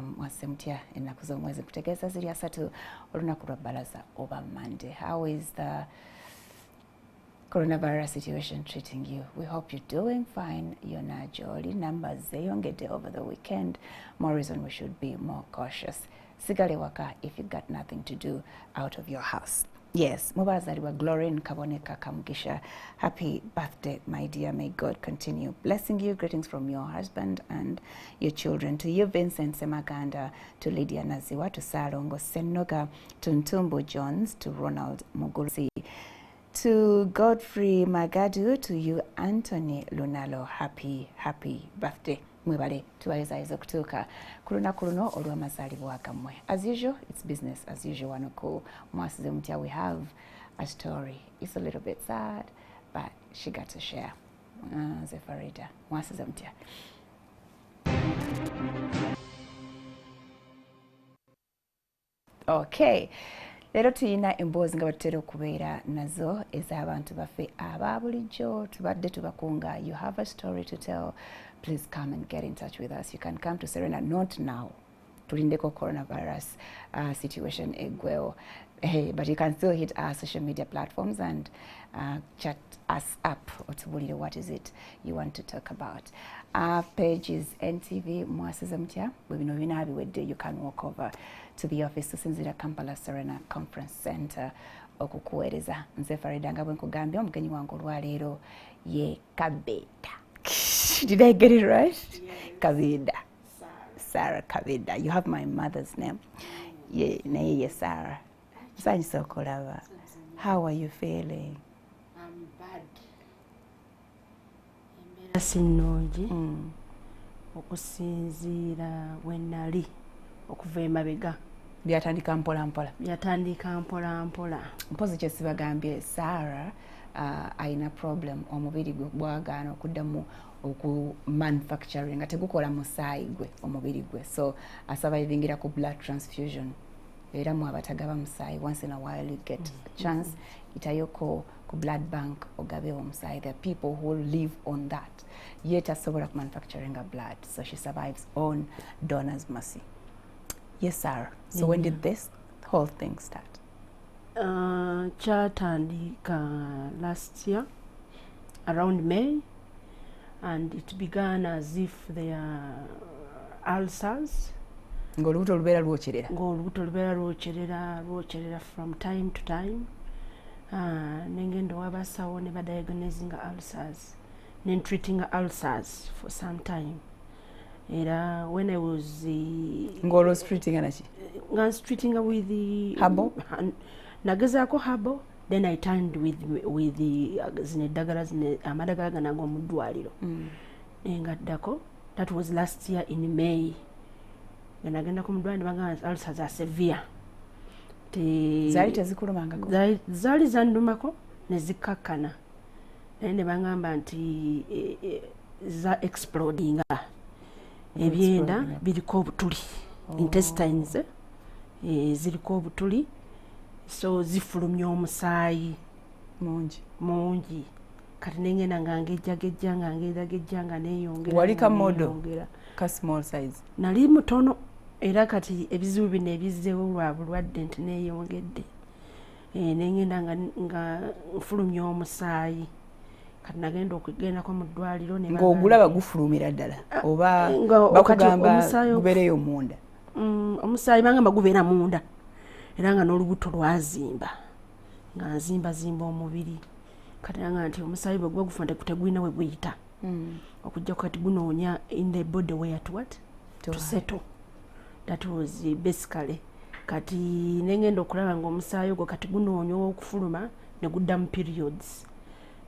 from Mwasuze Mutya ennaku z'omwezi kutegeeza ziri asatu olunaku lwa bbalaza oba Monday. How is the coronavirus situation treating you? We hope you're doing fine. Yona jolly numbers zeyongedde over the weekend. More reason we should be more cautious. Sigale waka if you got nothing to do out of your house. Yes, mubazaliwa Glorin Kaboneka Kamugisha. Happy birthday, my dear. May God continue blessing you. Greetings from your husband and your children. To you, Vincent Semaganda, to Lydia Naziwa, to Salongo Senoga, to Ntumbu Jones, to Ronald Mugurusi, to Godfrey Magadu, to you, Anthony Lunalo. Happy birthday. Mwebale tuwaiza okutuuka ku lunaku luno olw'amazaalibwa gammwe. As usual, it's business as usual. Wano ku Mwasuze Mutya we have a story. It's a little bit sad, but she got to share. Zefarida, Mwasuze Mutya. Okay. Lero tuyina emboozi nga batutera okubeera nazo ez'abantu baffe aba bulijjo tubadde tubakunga. You have a story to tell, please come and get in touch with us. You can come to Serena, not now, tulindeko coronavirus situation eggwewo, but you can still hit our social media platforms and chat us up otubulire what is it you want to talk about. Our page is NTV Mwasuze Mutya. Bwebino bina biwedde, you can walk over to the office to Sinzira Kampala Serena Conference Center okukuweereza. Nze Farida nga bwe nkugambye omugenyi wange olwaleero ye Kabeda. Did I get it right? Yeah, Kabeda. Sarah Kabeda. You have my mother's name. Yeah, naye ye Sarah. Nsanyusa okulaba. How are you feeling? I'm bad. Embeera sinnungi okusinziira we nali okuva emabega. Byatandika mpola mpola. Byatandika mpola mpola. Mpozi kye sibagambye Sarah ayina problem omubiri gwe gwagaana okuddamu oku manufacturing nga tegukola musaayi gwe omubiri gwe, so asurvivingira ku blood transfusion. Era mu abatagaba musaayi, once in a while you get a chance itayoko ku blood bank ogabe omusaayi. There are people who live on that yet asobola ku manufacturing a blood, so she survives on donor's mercy. Yes, Sarah. So when did this whole thing start? Chatandika last year around May, and it began as if they are ulcers. Ng'olubuto lubeera lwokyerera from time to time. Nengenda wabasawo ne badiagnosing ulcers, then treating ulcers for some time. Era when I was treating with the herbal, nagezaako herbal, then I turned with the zinedagala amadagala ganago mu ddwaliro. Ngaddako, that was last year in May. Nagenda ku mudwaliro banga ulcers are severe. Zaali tezikulumangako? Zaali zandumako ne zikakkana. Ne bangamba nti za explodinga. Ebyenda biriko obutuli, intestines ziriko obutuli, so zifulumya omusaayi mungi. Kati nengenda nga ngejjagejja nga neeyongera. Wali ka modo ka small size? Nali mutono, era kati ebizibu bino ebizzeewo lwa bulwadde nti neeyongedde. Nengenda nga nfulumya omusaayi. Kati nagenda okugendako mu ddwaliro ne ng'ogulaba gufulumira ddala oba bakugamba gubeereyo munda? Omusaayi bangamba gubeera munda, era nga n'olubuto lwazimba, nga nzimbazimba omubiri. Kati nga nti omusaayi bwe guba gufa tegulina we guyita okujja kati gunoonya in the body where to settle. That was basically. Kati nengenda okulaba ng'omusaayi ogwo kati gunoonya okufuluma ne guddamu periods.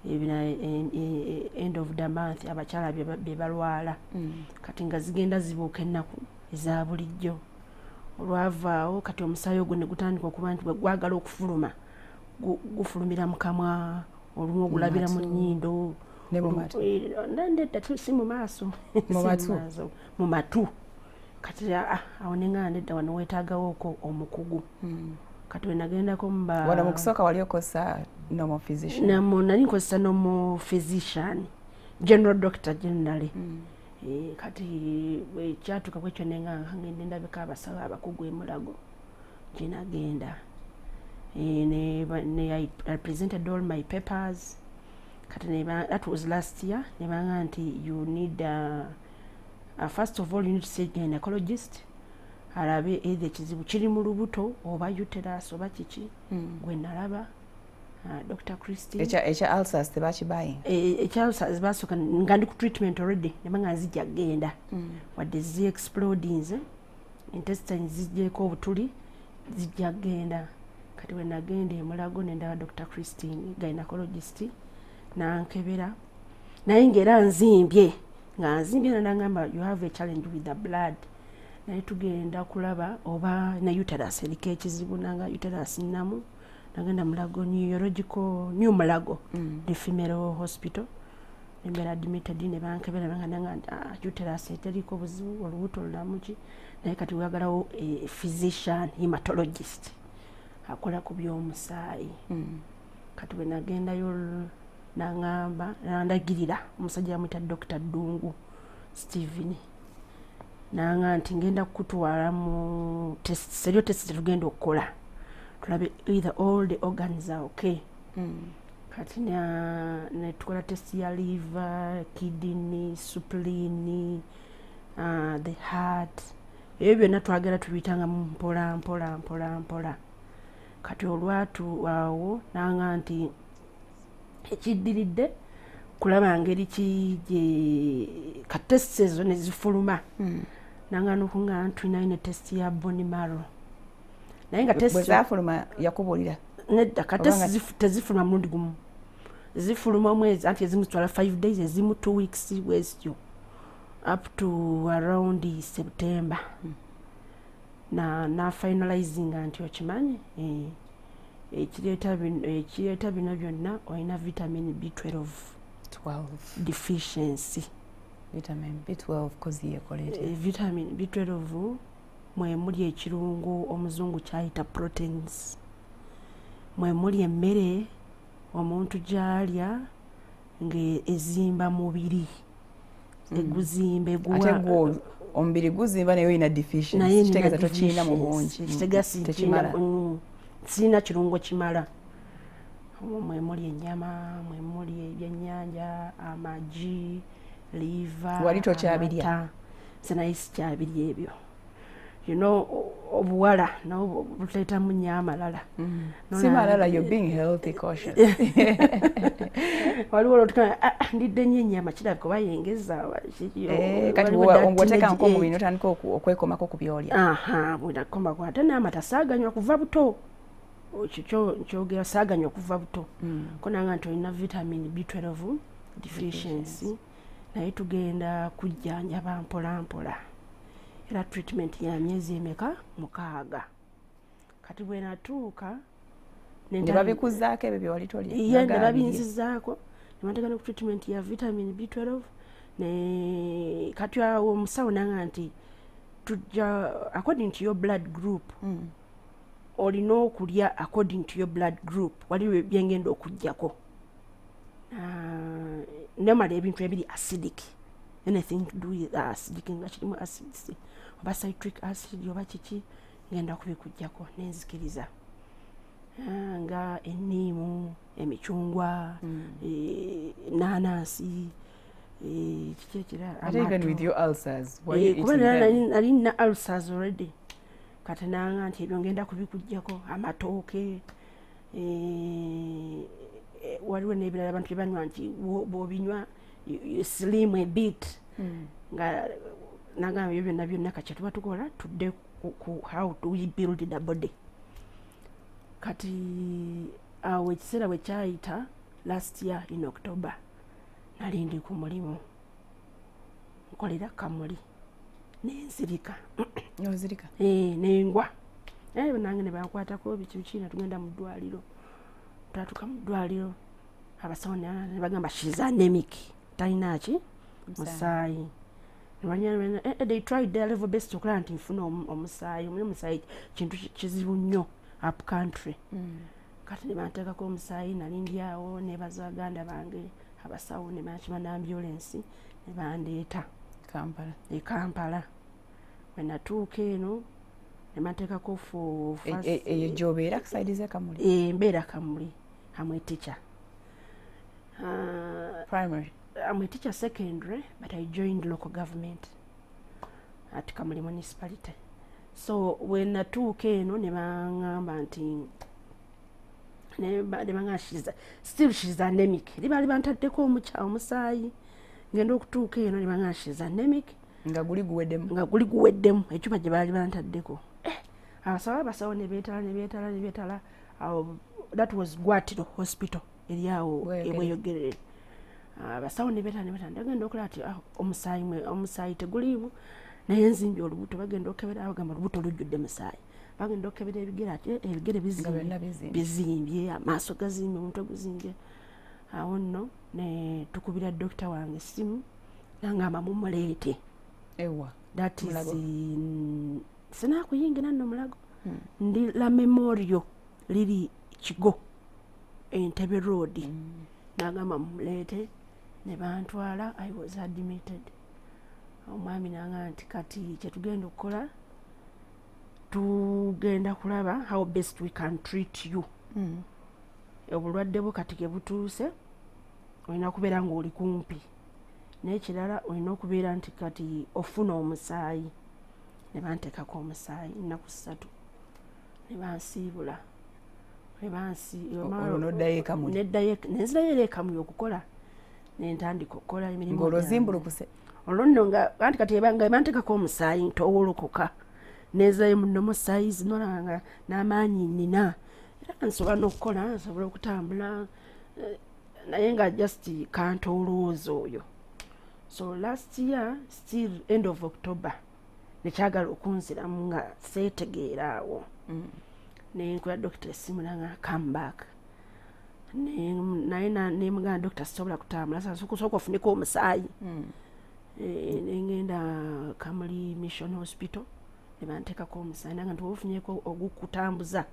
End of the month abakyala bye balwala. Kati nga zigenda zibuuka ennaku eza bulijjo. Olwavaawo kati omusaayi ogwo ne gutandika okuba nti bwe gwagala okufuluma gufulumira mu kamwa, olumu ogulabira mu nnyindo ne mu matu. Ndedda si mu maaso, mu matu. Kati awo nenga ndedda wano weetaagawo omukugu. Kati we nagendako wano mu kusooka wali okosa normal physician? Nali nkozesa normal physician, general doctor generally. kati kyatuka kwekyo nenga ngende ndabika abasawo abakugu emulago gyenagenda I presented all my papers kati that was last year nebanga nti you need first of all you need to see a gynecologist alabe either kizibu kiri mu lubuto oba uterus oba kiki gwe nalaba Dr. Christine echa ulcers tebakibayi echa ulcers basoka nga ndi ku treatment already nebanga nzijja genda wadde zi exploding intestines zijjeko obutuli zijja genda kati we nagenda emulago nendaba Dr. Christine gynecologist nankebera naye ngera nzimbye nga nzimbye nangamba you have a challenge with the blood naye tugenda kulaba oba na uterus eriko ekizibu nanga uterus namu nagenda mulago new mulago the female hospital nembera admitted ne bankebera nanga uterus eteriko buzibu olubuto lulamuki naye kati wagalawo physician hematologist akola ku by'omusaayi kati we nagendayo nangamba nandagirira omusajja amuyita Dr. Dungu Steven nanga nti ngenda kutwala mu seriyo test tugenda okukola tulabe either all the organs are okay kati netukola test ya liver, kidney, spleen, the heart ebyo byonna twagala tubiyitanga mpola kati olwatu awo nanga nti ekiddiridde kulaba ngeri ki ka test ezo ne zifuluma nanga nukunga tulina ne test ya bone marrow naye nga test zafuluma yakubulira nedda ka test tezifuluma mulundi gumu zifuluma omwezi anti ezimu zitwala 5 days ezimu 2 weeks westyo up to around September na finalizing anti okimanyi ekireeta bino byonna olina vitamin B12 deficiency vitamin B12 kozi yekolete vitamin B12 mwemuli ekirungo omuzungu kyayita proteins mwemuli emmere omuntu gyalya ng'ezimba mubiri eguzimbe gwa omubiri guzimba naye olina deficiency kitegeeza tokiina mu bungi tekimala sina kirungo kimala mwemuli ennyama mwemuli ebyennyanja amagi liver wali tokyabirya sinaye sikyabirya ebyo obuwala nabo buleetamu nnyo amalala si malala you're being healthy cautious waliwo lotuka ndidde nnyo ennyama kirabika oba yengeza kati bw'oteeka nk'omubiri n'otandika okwekomako ku byolya bwenakomako ate n'amata saaganywa kuva buto kyogera saaganywa kuva buto ko nanga nti olina vitamin B12 deficiency naye tugenda kujjanjaba mpolampola era treatment ya myezi emeka 6 kati bwe natuuka ne babikuzaako ebyo byewali tolya ne babinzizaako ne bategana ku treatment ya vitamin B12 ne kati awo omusawo nanga nti tujja according to your blood group olina okulya according to your blood group waliwo byengenda okujjako nemala ebintu ebiri acidic anything to do with acidic nga kirimu acids oba citric acid oba kiki ngenda kubikujjako nenzikiriza nga enniimu emicungwa nanasi even with your ulcers kuba nalina ulcers already kati nanga nti ebyo ngenda kubikujjako amatooke waliwo n'ebirala abantu byebanywa nti bw'obinywa slim a bit nga nagamba ebyo byonna byonna kati tuba tukola tudde ku how do we build the body kati awo ekiseera bwe kyayita last year in October nali ndi ku mulimu nkolera kamuli nenzirika nengwa nange ne bankwatako bikiina tugenda mu ddwaliro twatuka mu ddwaliro abasawo ne bagamba she's anemic talina ki musaayi they tried their level best okulaba nti nfuna omusaayi kintu kizibu nnyo up country kati ne banteekako omusaayi nali ndyawo nebaza baganda bange abasawo ne bakiba n'ambulance ne bandeeta Kampala bwe natuuka eno ne mateekako for first eyo gy'obeera kusaidize Kamuli? Mbeera Kamuli. I'm a teacher. Primary? I'm a teacher secondary, but I joined local government at Kamuli municipality. So when natuuka eno ne baŋŋamba nti ne baŋŋamba she's anemic. Libaali bantaddeko omusaayi. Ngenda okutuuka eno ne baŋŋamba she's anemic. Nga guli guweddemu ekyuma gye baali bantaddeko. Abasawo ne beetala. That was Gwatiro Hospital eri awo eweyogerere. Abasawo ne beetala ndagenda okulaba ati omusaayi teguliimu naye nzimbye olubuto bagenda okebera bagamba olubuto lujjudde musaayi. Bagenda okebera ebigere ati ebigere bizimbye amaaso gazimbye omutwe guzimbye. Awo nno ne tukubira dokita wange essimu nangamba mumuleete. Ewa that is sinakuyingira nno Mulago. Ndi la Memorial liri Kigo Entebbe Road. Nagamba mumuleete ne bantwala. I was admitted. Omwami nanga nti kati kyetugenda okukola tugenda kulaba how best we can treat you. Obulwadde bwo kati ke butuuse olina kubeera ng'oli kumpi n'ekirala olina okubeera nti kati ofuna omusaayi. Ne banteekako omusaayi ennaku 3 ne bansiibula noddayo Kamuli? Nenzirayo eri Kamuli okukola nentandika okukola emirimu ng'olozimbulukuse olwo nno nga kati nga banteekako omusaayi ntowolokoka nezayo muno musaayi zinolanga n'amaanyi nina era nsobola n'okukola nsobola okutambula naye nga just kantolooza oyo. So last year still end of October nekyagala okunziramu nga seetegeera awo. Nenkuya dokita essimu nanga come back. Naye nemugamba dokita sisobola kutambula sooka ofuneko omusaayi. Nengenda Kamuli Mission Hospital ne banteekako omusaayi nanga nti ofunyeeko ogukutambuza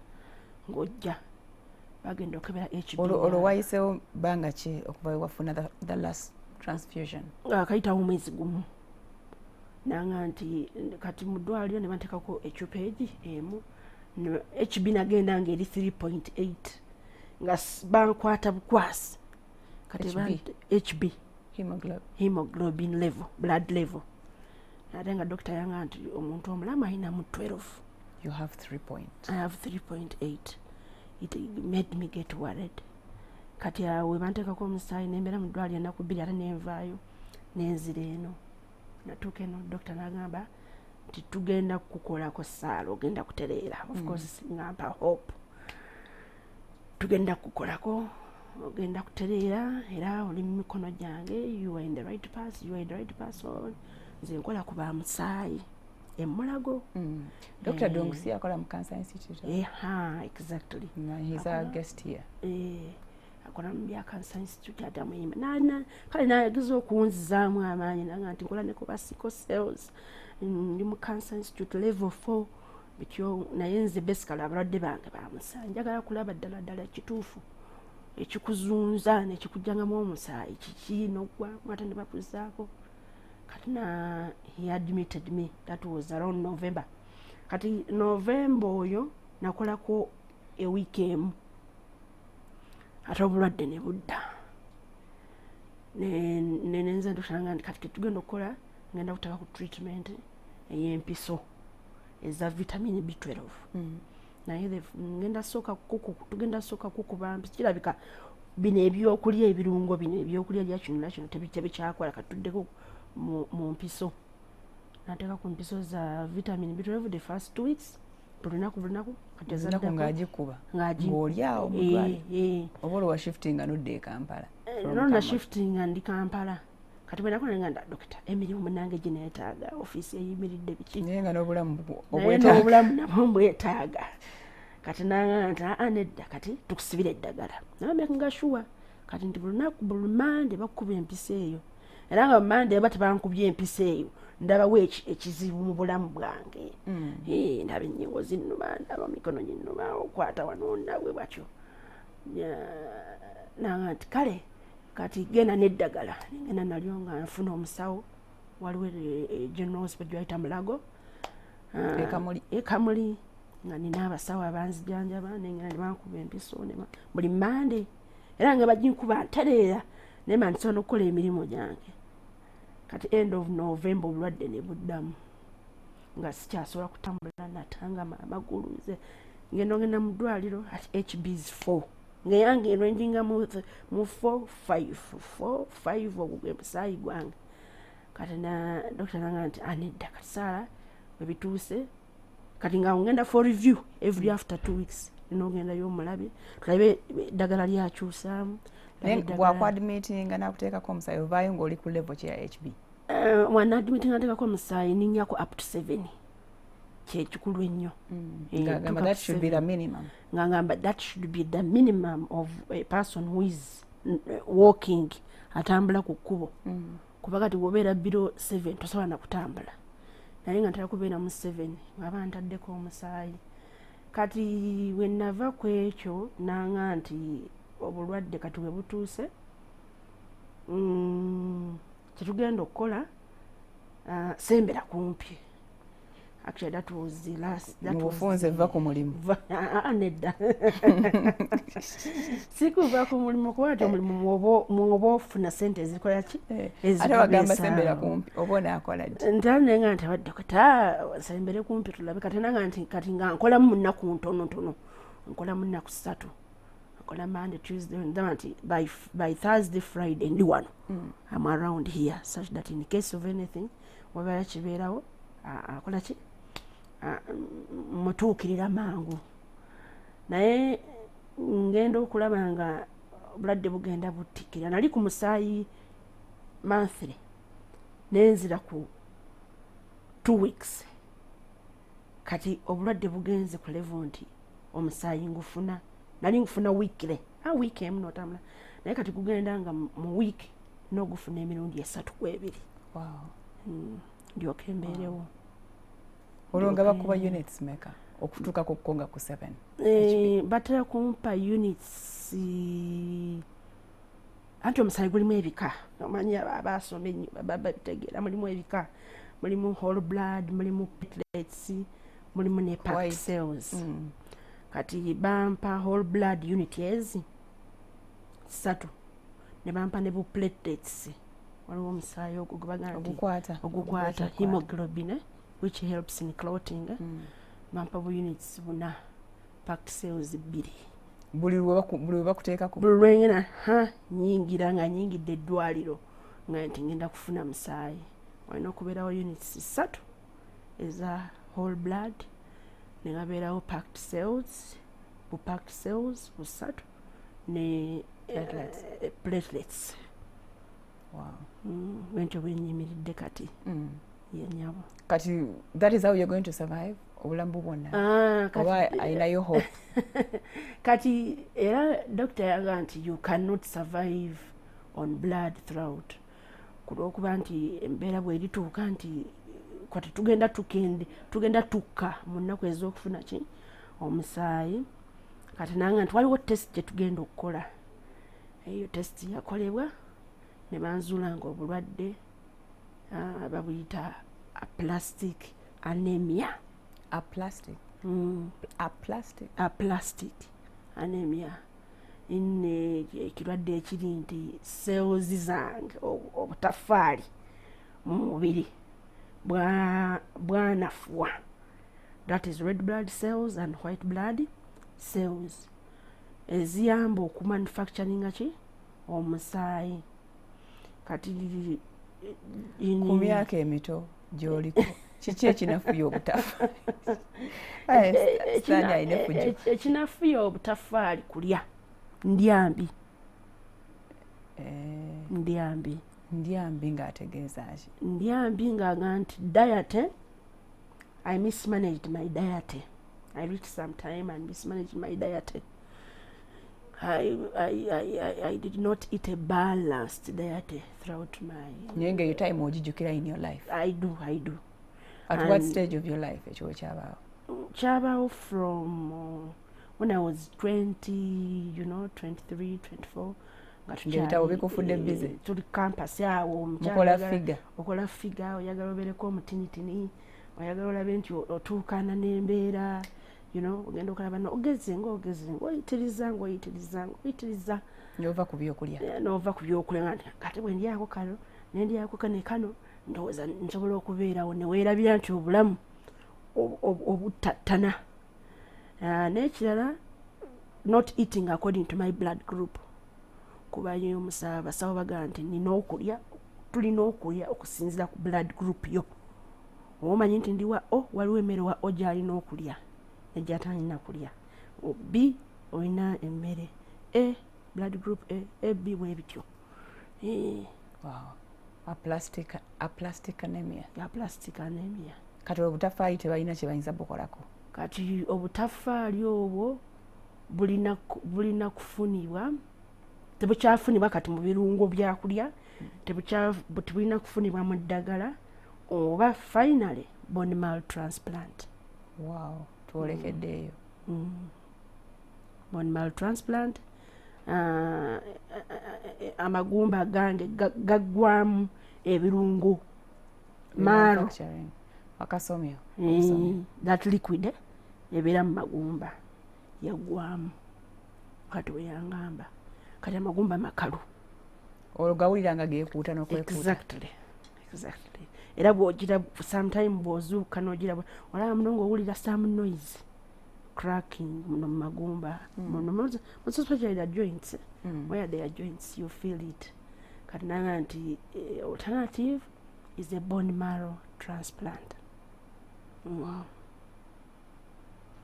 ng'ojja. Bagenda okebera HB. Olwo wayiseewo bbanga ki okuva wafuna the last transfusion? Kayitawo omwezi gumu. Nanga nti kati mu ddwaliro ne banteekako ecupa emu. HB nagenda ng'eri 3.8 nga bankwata bukwasi. Kati HB hemoglobin level, blood level. Ate nga dokita yanga nti omuntu omulamu ayinamu 12. You have 3 point. I have 3.8. It made me get worried. Kati awe banteekako omusaayi nembeera mu ddwaliro ennaku 2 ate nenvaayo nenzira eno. Natuuka eno dokita n'agamba nti tugenda kukolako ssaala ogenda kutereera. Of course ngamba hope tugenda kukolako ogenda kutereera era oli mu mikono gyange. You are in the right path, you are in the right person. Nze nkola ku ba musaayi Mulago. Dr. Dongusi akola mu Cancer Institute. Exactly. He's our guest here. Akola mu bya Cancer Institute atamuyima kale nayageza okunzizaamu amaanyi nanga nti nkola ne ku ba sickle cells ndi mu Cancer Institute level 4 bityo naye nze basically abalwadde bange bamusaayi njagala kulaba ddala kituufu ekikuzunza nekikujjangamu omusaayi kiki n'ogwa ate ne bakuzaako. Kati he admitted me. That was around November. Kati November oyo nakolako a week emu ate obulwadde ne budda. Nenza ntushanga nti kati tugenda okukola ngenda kutaka ku treatment ey'empiso eza vitamin B12. Naye tugenda sooka kukuba kirabika bino ebyokulya ebirungo bino ebyokulya lya kino nakino tebikyakola katuddeko mu mpiso. Nateeka ku mpiso za vitamin B12 the first 2 weeks. Buli lunaku kati ezaddako ng'agikuba ng'oli awo mu ddwaliro. Oba olwo wa shiftinga n'odda e Kampala? Na shiftinga ndi Kampala. Kati bwe nakola nganda dokita emirimu munange gye neetaaga ofiisi eyimiridde biki. Naye nga n'obulamu nabwo mbwetaaga. Kati nanga nedda kati tukusibira eddagala. Naye nga shuwa kati nti buli Monday bakukuba empisa eyo. Era nga Monday baba tebankubye empisa eyo ndabawo ekizibu mu bulamu bwange. Ndaba ennyingo zinnuma, ndaba mikono ginnuma, okwata wano nabwe bwatyo. Nanga nti kale kati genda n'eddagala ngenda nalyo nga nfuna omusawo waliwo general hospital gyayita Mulago Ekamuli nga nina abasawo abanzijanjaba nengena ne bankuba empiso buli Mande era nga baginkuba ntereera naye mandisobola okukola emirimu gyange. Kati end of November obulwadde ne buddamu nga sikyasobola kutambula natanga amagulu nze ngenda mu ddwaliro at HB's 4 nga yange eranging mu 4-5 ogugwe musaayi gwange. Kati na doctor nanga nti anedda kasaala bebituuse kati nga ngenda for review every after 2 weeks nogenda y'omulabe tulabe eddagala lyakyusaamu. Bw'aku admitting nakuteekako omusaayi ovaayo ng'oli ku level kya HB. Wana admitting nateekako omusaayi ninnyako up to 7 kyekikulu ennyo. That should be the minimum. Ngamba that should be the minimum of a person who is walking atambula ku kkubo. Kuba kati bw'obeera below 7 tosobola na kutambula. Naye nga ntera kubeera mu 7 aba ntaddeko omusaayi. Kati bwe nava ku ekyo nanga nti obulwadde kati bwe butuuse kyetugenda okukola sembera kumpi. Actually that was the last Mufunze va ku mulimu. Nedda. Sikuva ku mulimu kuba ati omulimu mwoba ofuna sente ezikola ki? Ate bagamba sembera kumpi oba onaakola ddi? Ntane nga nti abadde kata sembere kumpi tulabe kati nanga nti kati nga nkolamu mu nnaku ntono. Nkola mu nnaku 3. Nkola Monday, Tuesday, Wednesday, by Thursday, Friday ndi wano. I'm around here such that in case of anything wabala kibeerawo akola ki? Mutuukirira mangu. Naye ngenda okulaba nga obulwadde bugenda buttikira. Nali ku musaayi monthly nenzira ku 2 weeks. Kati obulwadde bugenze ku level nti omusaayi ngufuna. Nali ngufuna weekly. Week emu notambula. Naye kati kugenda nga mu week n'ogufuna emirundi 3 ku 2. Wow. Ndyoke mbeerewo. Olonga bakuba units meka okutuuka ku konga ku 7. Batera kumpa units anti omusaayi gulimu ebika. Omanyi abasoma ennyo babitegeera mulimu ebika. Mulimu whole blood, mulimu platelets, mulimu ne packed cells. Kati bampa whole blood unit ezi 3 ne bampa ne bu platelets. Waliwo omusaayi ogukwata hemoglobin which helps in clotting. Bampa bu units 4, packed cells 2. Buli lwe bakuteekako buli lwengena nyingira nga nyingidde eddwaliro nga nti ngenda kufuna musaayi. Walina okubeerawo units 3 eza whole blood ne ngabeerawo packed cells bu 3 ne platelets. Wow. Bwentyo bwenyimiridde kati. Yenyabo. Kati that is how you're going to survive obulambu bwonna. Oba ayinayo hope. Kati era doctor yaga nti you cannot survive on blood throughout. Kuba nti embeera bwerituuka nti kati tugenda tukka mu nnaku ez'okufuna ki omusaayi. Kati nanga nti waliwo test gyetugenda okukola. Eyo test yakolebwa ne banzuula nga obulwadde babuyita aplastic anemia. Aplastic anemia. Ekirwadde ekiri nti cells zange obutafaali mu mubiri bwanafuwa. That is red blood cells and white blood cells eziyamba okumanufacturinga ki omusaayi. Kati ku myaka emito gy'oliko kiki ekinafuya obutafaali? Ekinafuya obutafaali kulya ndyambi. Ndyambi ng'ategeeza ki? Ndyambi nga nti diet. I mismanaged my diet. I reached some time and mismanaged my diet. I did not eat a balanced diet throughout my... Nyenge your time ojijukira in your life? I do. At and what stage of your life ekyo kyabaawo? Kyabaawo from when I was 20, 23, 24. ebitabo bikufudde busy tuli campus awo okola figa oyagala obeereko omutinitini oyagala olabe nti otuukana n'embeera ogenda okalaba ogeze oyitiriza n'ova ku byokulya kati bwe ndyako kano nendyako kano ndowooza nsobola okubeerawo neweerabira nti obulamu obutattana. N'ekirala not eating according to my blood group, kuba yo omusawo basawo bagamba nti tulina okulya okusinziira ku blood group yo. Omanyi nti ndiwa waliwo emmere wa gy'alina okulya egy'atalina kulya. B olina emmere blood group B bwe bityo. Wow. A plastic anemia. Kati obutafaayi tebalina kye bayinza bukolako. Kati obutaffaali obwo bulina kufunibwa, tebukyafunibwa kati mu birungo byakulya, tebulina kufunibwa mu ddagala oba finally bone marrow transplant. Wow, twolekeddeeyo. Bone marrow transplant, amagumba gange gaggwamu ebirungo marrow. Akasomyo. That liquid ebeera mu magumba yaggwamu. Kati we yangamba kati amagumba makalu olugawulira nga geekuuta n'okwekuuta. Exactly. Era bw'ogira sometime bw'ozuuka n'ogira olaba muno ng'owulira some noise cracking mu magumba. Especially the joints. Where there are joints you feel it. Kati nanga nti alternative is a bone marrow transplant. Wow.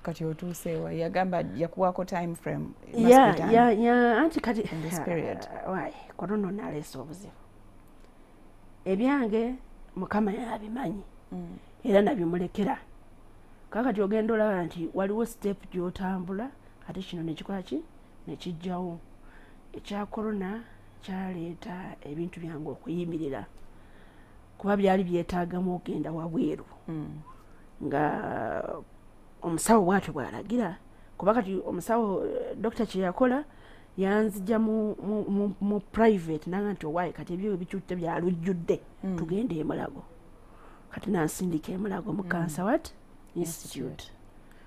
Kati otuuseewa yagamba yakuwako time frame. Anti kati in this period. Why? Korona naleesa obuzibu. Ebyange Mukama yabimanyi era nabimulekera. Kakati ogenda olaba nti waliwo step gy'otambula ate kino nekikola ki nekijjawo. Ekya korona kyaleeta ebintu byange okuyimirira kuba byali byetaagamu ogenda wabweru. Nga omusawo bwatyo bw'alagira kuba kati omusawo dokita kye yakola yanzijja mu private nanga nti owaayi kati ebyo ebikyutte byalujjudde tugende Mulago. Kati nansindika e Mulago mu Cancer Institute.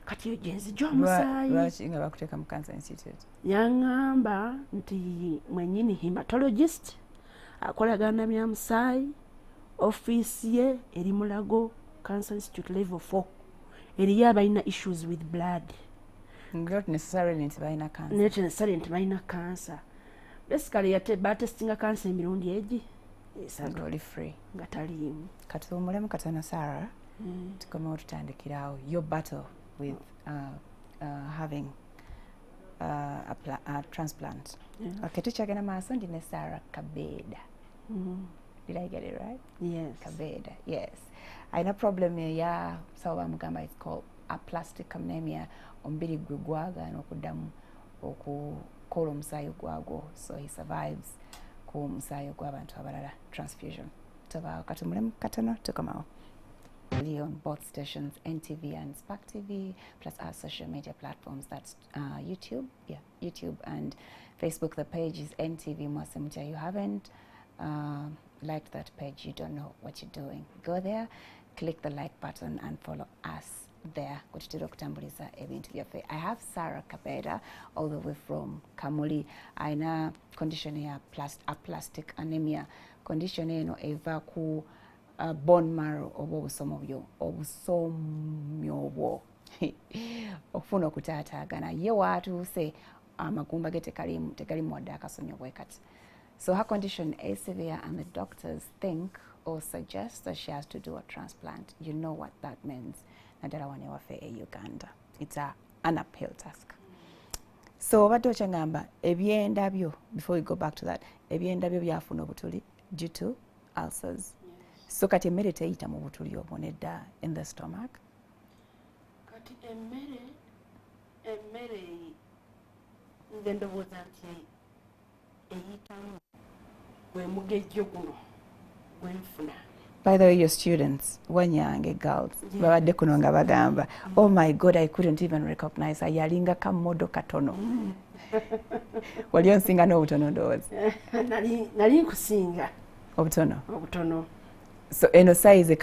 Kati yo gye nzijja omusaayi. Lwaki nga bakuteeka mu Cancer Institute? Yaŋŋamba nti mwennyini hematologist akolagana bya musaayi, ofiisi ye eri Mulago Cancer Institute level 4. Eriyo abalina issues with blood. Not necessarily nti balina cancer. Not necessarily nti balina cancer. Basically batestinga cancer emirundi egi nga oli free. Nga taliimu. Kati omulemu katono Sarah, tukomewo tutandikiraawo your battle with having a transplant. Okay, tukyagenda maaso ndi ne Sarah Kabeda. Did I get it right? Yes. Kabeda, yes. Aina problem ya sawa mugamba, it's called aplastic anemia. Omubiri gwe gwagaana okuddamu okukola omusaayi gwagwo, so he survives ku musaayi gw'abantu abalala, transfusion. Tubaawo kati mulemu katono tukomawo. On both stations, NTV and Spark TV, plus our social media platforms, that's YouTube and Facebook. The page is NTV Mwasuze Mutya. You haven't liked that page, you don't know what you're doing. Go there, click the like button and follow us there. I have Sarah Kabeda all the way from Kamuli. Aina condition ya aplastic anemia. Condition eno eva ku bone marrow oba obusomyo obwo okufuna okutaataagana ye waatuuse amagumba ge tekalimu wadde akasomyo bwe kati. So her condition is severe and the doctors think or suggest that she has to do a transplant. You know what that means. Nadala wane wafe Uganda. It's an uphill task. So obadde okyangamba ebyenda byo, before we go back to that, ebyenda byo byafuna obutuli due to ulcers. So kati emmere teyita mu butuli obwo nedda in the stomach. Kati emmere nze ndowooza nti eyitamu gwe mugejjo guno gwenfuna By the way, your students, wanyange girls, babadde kuno nga bagamba, oh my God, I couldn't even recognize her. Yalinga kamodo katono. Wali onsinga n'obutono ndowooza? Nali nkusinga. Obutono? Obutono. So eno size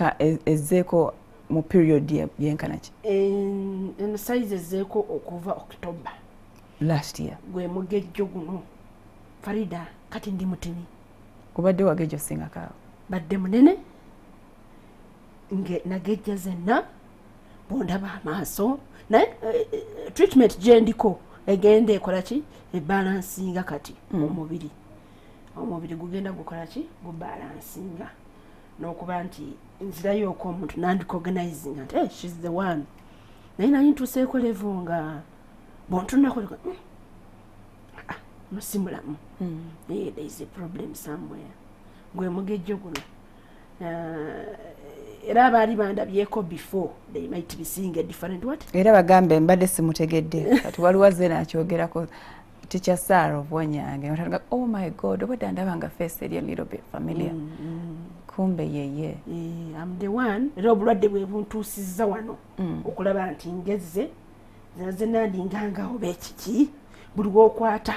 ezzeeko mu period yenkana ki? Eno size ezzeeko okuva October. Last year. Gwe mugejjo guno. Farida, kati ndi mutini. Kubadde wagejjo singa kaawo? Badde munene. Nagejja zenna. Bondaba amaaso. Naye treatment gye ndiko egenda ekola ki? Ebalansinga kati omubiri. Omubiri gugenda gukola ki? Gubalansinga. N'okuba nti nzirayo oko omuntu nandikoganizing nti hey, she's the one. Naye nali ntuuseeko level nga bontunako musimulamu. There is a problem somewhere. Gwe mugejjo guno. Era abaali bandabyeko before they might be seeing a different what? Era bagambe mbadde simutegedde kati waliwo ze nakyogerako teacher Sarah of Wanyange ngataga oh my God obadde ndabanga face eri a little bit familiar. Kumbe yeye. I'm the one. Era obulwadde bwe buntuusizza wano okulaba nti ngezze naze nandi nganga oba ekiki buli gwokwata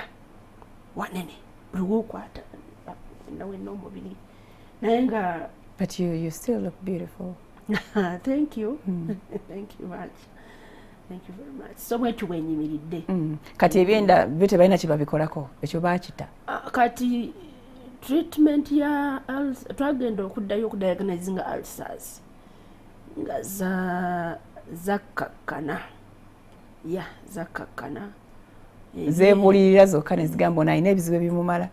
wanene buli gwokwata nawe n'omubiri naye nga but you still look beautiful. Thank you. Thank you much. Thank you very much. So bwe tuwenyimiridde. Kati ebyenda bite balina kye babikolako ekyo baakita. Kati treatment ya twagenda okuddayo okudiagnosinga ulcers nga zakakana. Ya zakakana. Zeebulirira zokka ne zigamba ono alina ebizibu ebimumala.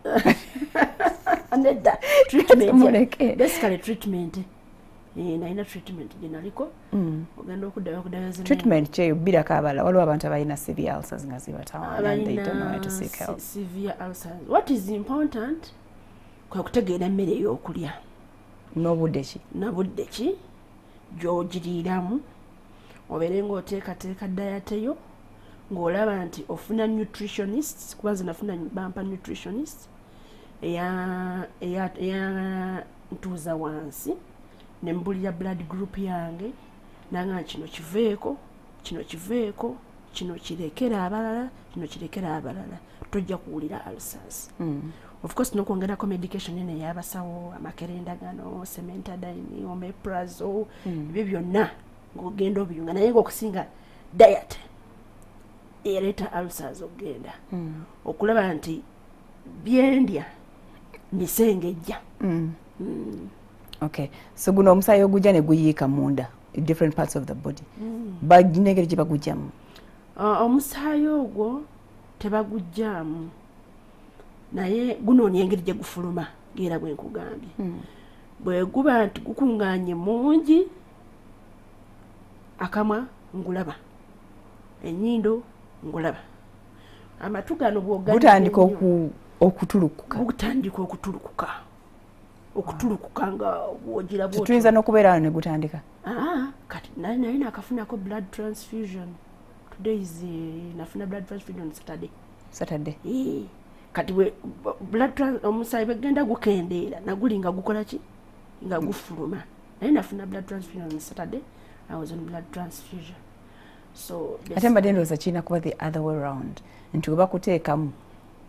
Nedda treatment. Basically treatment. Naina treatment gyenaliko. Ogenda okuddayo okudiagnosinga. Treatment kyeyo bbirako abalala waliwo abantu abalina severe ulcers nga zibatawaana and they don't know where to seek help. Severe ulcers. What is important? Kwe kutegeera emmere ey'okulya. N'obudde ki? N'obudde ki gy'ogiriiramu obeere ng'oteekateeka diet yo ng'olaba nti ofuna nutritionist kuba nze nafuna bampa nutritionist eya ntuuza wansi ne mbulira blood group yange nanga kino kiveeko kino kirekera abalala kino kirekera abalala tojja kuwulira ulcers. Of course nokwongerako medication ene y'abasawo amakerendagano sementadine omeprazole ebyo byonna ng'ogenda obiyunga naye ng'okusinga diet ereeta ulcers ogenda okulaba nti byendya mbisengejja. Okay, so guno omusaayi ogujja ne guyiika munda different parts of the body. Bagina engeri gye bagujjamu? Omusaayi ogwo tebagujjamu naye gunoonya engeri gye gufuluma ng'era bwe nkugambye. Bwe guba nti gukungaanye mungi akamwa ngulaba ennyindo ngulaba amatu gano bw'otandika okutulukuka nga bw'ogira bw'otyo. Tuyinza n'okubeera awo ne gutandika? Kati naye nakafunako blood transfusion. Today is nafuna blood transfusion Saturday. Kati omusaayi bwegenda gukendeera naguli nga gukola ki nga gufuluma naye nafuna blood transfusion Saturday. I was on blood transfusion. So ate mbadde ndowooza kirina kuba the other way around nti oba kuteekamu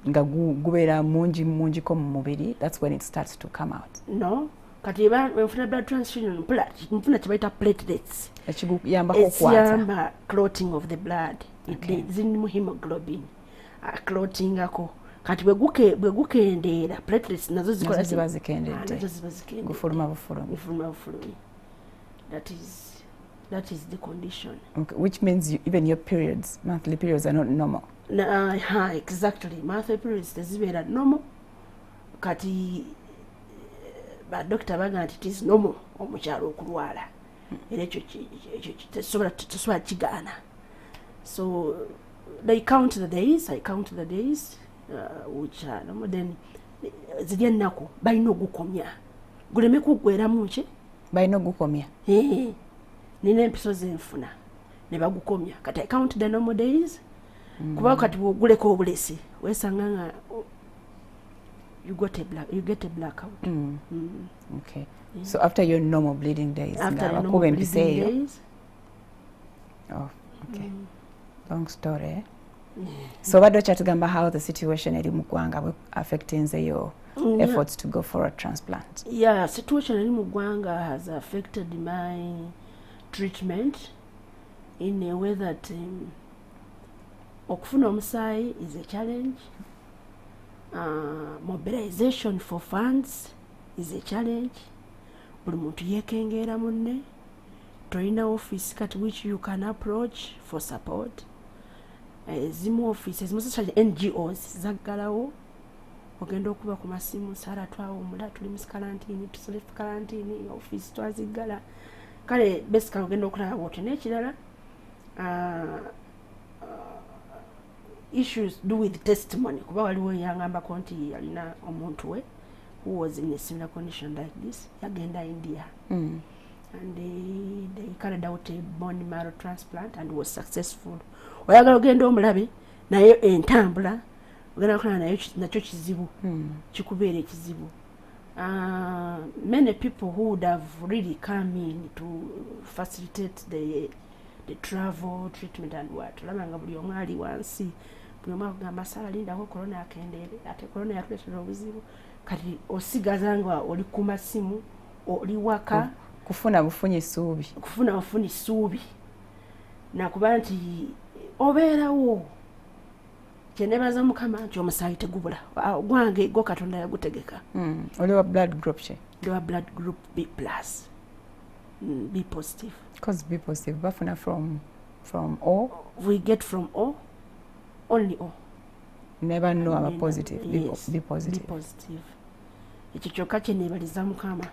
nga gubeera mungiko mu mubiri, that's when it starts to come out. No, kati nfuna blood transfusion nfuna kye bayita platelets ekiyambako okukwata ekiyamba clotting of the blood. Zirimu hemoglobin clottingako kati bwe gukendeera platelets nazo zikola ziba zikendedde gufuluma bufulumi. That is the condition. Okay, which means even your periods, monthly periods, are not normal. Exactly. Monthly periods tezibeera normal. Kati ba doctor baga nti it is normal omukyalo okulwala. Era ekyo tesobola kigaana. So they count the days. I count the days which are normal. Then ziri ennaku balina ogukomya. Guleme kuggweramu ki? Balina ogukomya. Nina empiso zenfuna ne bagukomya. Kati I count the normal days. Kuba kati bw'oguleko obulesi weesanga nga you get a blackout. Okay. Yeah. So after your normal bleeding days, after your normal bleeding days. Oh, okay. Long story. So what do you tell how the situation eri mu ggwanga affecting your efforts to go for a transplant? Yeah, situation eri mu ggwanga has affected my treatment in a way that okufuna omusaayi is a challenge. Mobilization for funds is a challenge. Buli muntu yekengeera munne. Tolina office kati which you can approach for support. Zimu offices, most NGOs zaggalawo. Ogenda okuba ku masimu Sara twawumula tuli mu quarantine tusole quarantine office twaziggala. Kale basically ogenda okulaba wote n'ekirala issues do with testimony kuba waliwo yangambako nti alina omuntu we who was in a similar condition like this yagenda India and they carried out a bone marrow transplant and was successful. Oyagala ogenda omulabe naye entambula ogenda okulaba naye nakyo kizibu kikubeera ekizibu. Many people who would have really come in to facilitate the travel treatment and what olabanga buli omu ali wansi buli omu akugamba Sara lindako corona akendeere ate corona yatuleetera obuzibu kati osigaza nga oli ku masimu oli waka kufuna bufunyi ssuubi nakuba nti obeerawo kyenebaza Mukama nti omusaayi tegubula gwange gwo Katonda yagutegeka. Oli wa blood group ki? Ndi wa blood group B+. B positive. Because B positive bafuna from O? We get from O, only O. Never know about positive. Yes, B positive. B positive. Ekyo kyokka kyeneebaliza Mukama.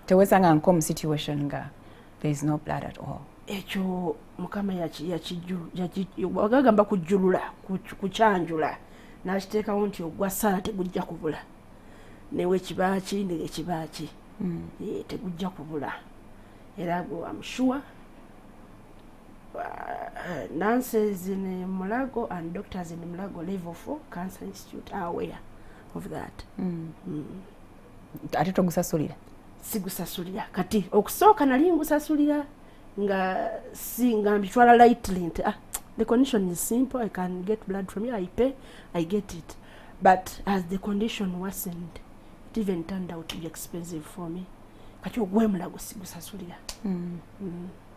Tewesanga nko situation nga there is no blood at all. Ekyo Mukama wagagamba kujjulula kukyanjula n'akiteekawo nti ogwa Sara tegujja kubula newe kibaaki ndege kibaaki tegujja kubula era I'm sure nurses in Mulago and doctors in Mulago level 4 Cancer Institute are aware of that. Ate togusasulira? Sigusasulira kati okusooka nali ngusasulira nga singa mbitwala lightly nti the condition is simple, I can get blood from you, I pay, I get it. But as the condition worsened, it even turned out to be expensive for me. Kati ogwe Mulago sigusasulira.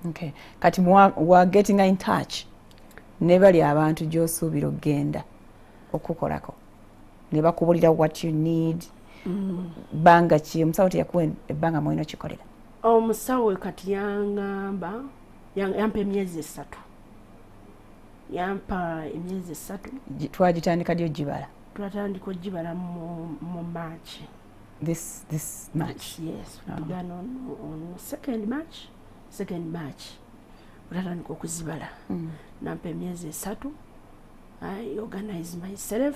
Okay. Kati we getting in touch ne bali abantu gy'osuubira okgenda okukolako ne bakubulira what you need. Banga ki omusawo teyakuwa ebbanga mwino kikolera? Omusawo kati yangamba yampa emyezi 3. Yampa emyezi 3. Twagitandika ddi ogibala? Twatandika ogibala mu March. This March? Yes. We began on 2nd March. Twatandika okuzibala. Nampa emyezi 3. I organize myself.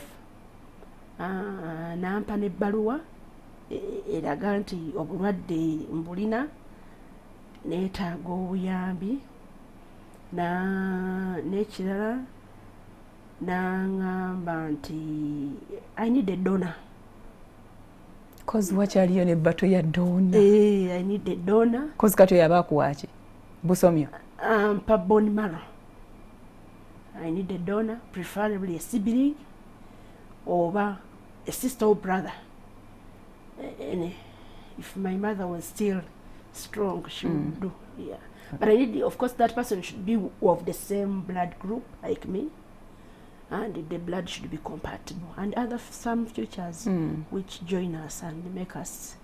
Nampa n'ebbaluwa eraga nti obulwadde mbulina neetaaga obuyambi n'ekirala n'angamba nti I need a donor. Cause wakyaliyo n'ebbato ya donor. I need a donor. Cause kati oyo aba akuwaaki? Busomyo? Mpa bone marrow. I need a donor, preferably a sibling or a sister or brother. And if my mother was still strong, she would do. Yeah. But I need, of course, that person should be of the same blood group like me, and the blood should be compatible. And some features which join us and make us.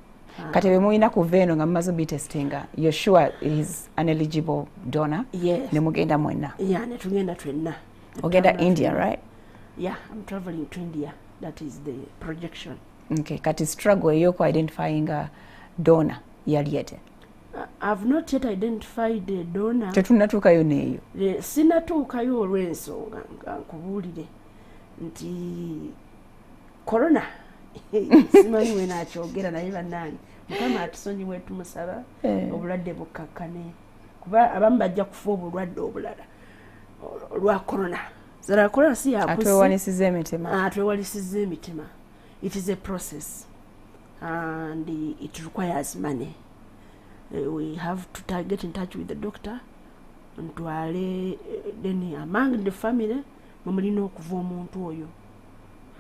Kati bwe muyina kuva eno nga mumaze obitestinga, you're sure is an eligible donor? Yes. Ne mugenda mwenna? Yeah, ne tugenda twenna. Ogenda India, right? Yeah, I'm traveling to India. That is the projection. Okay, kati struggle ey'oku identifying a donor yali ete? I've not yet identified the donor. Tetunnatuukayo n'eyo? Sinnatuukayo olw'ensonga nga nkubuulire nti corona simanyi we naakyogera naye bannange Mukama atusonyiwe tumusaba obulwadde bukkakkane kuba abamu bajja kufa obulwadde obulala olwa corona. Zara corona si yakusi. Atwewanisiza emitima. Atwewanisiza emitima. It is a process. and it requires money. We have to get in touch with the doctor ntwale then among the family mumulina okuva omuntu oyo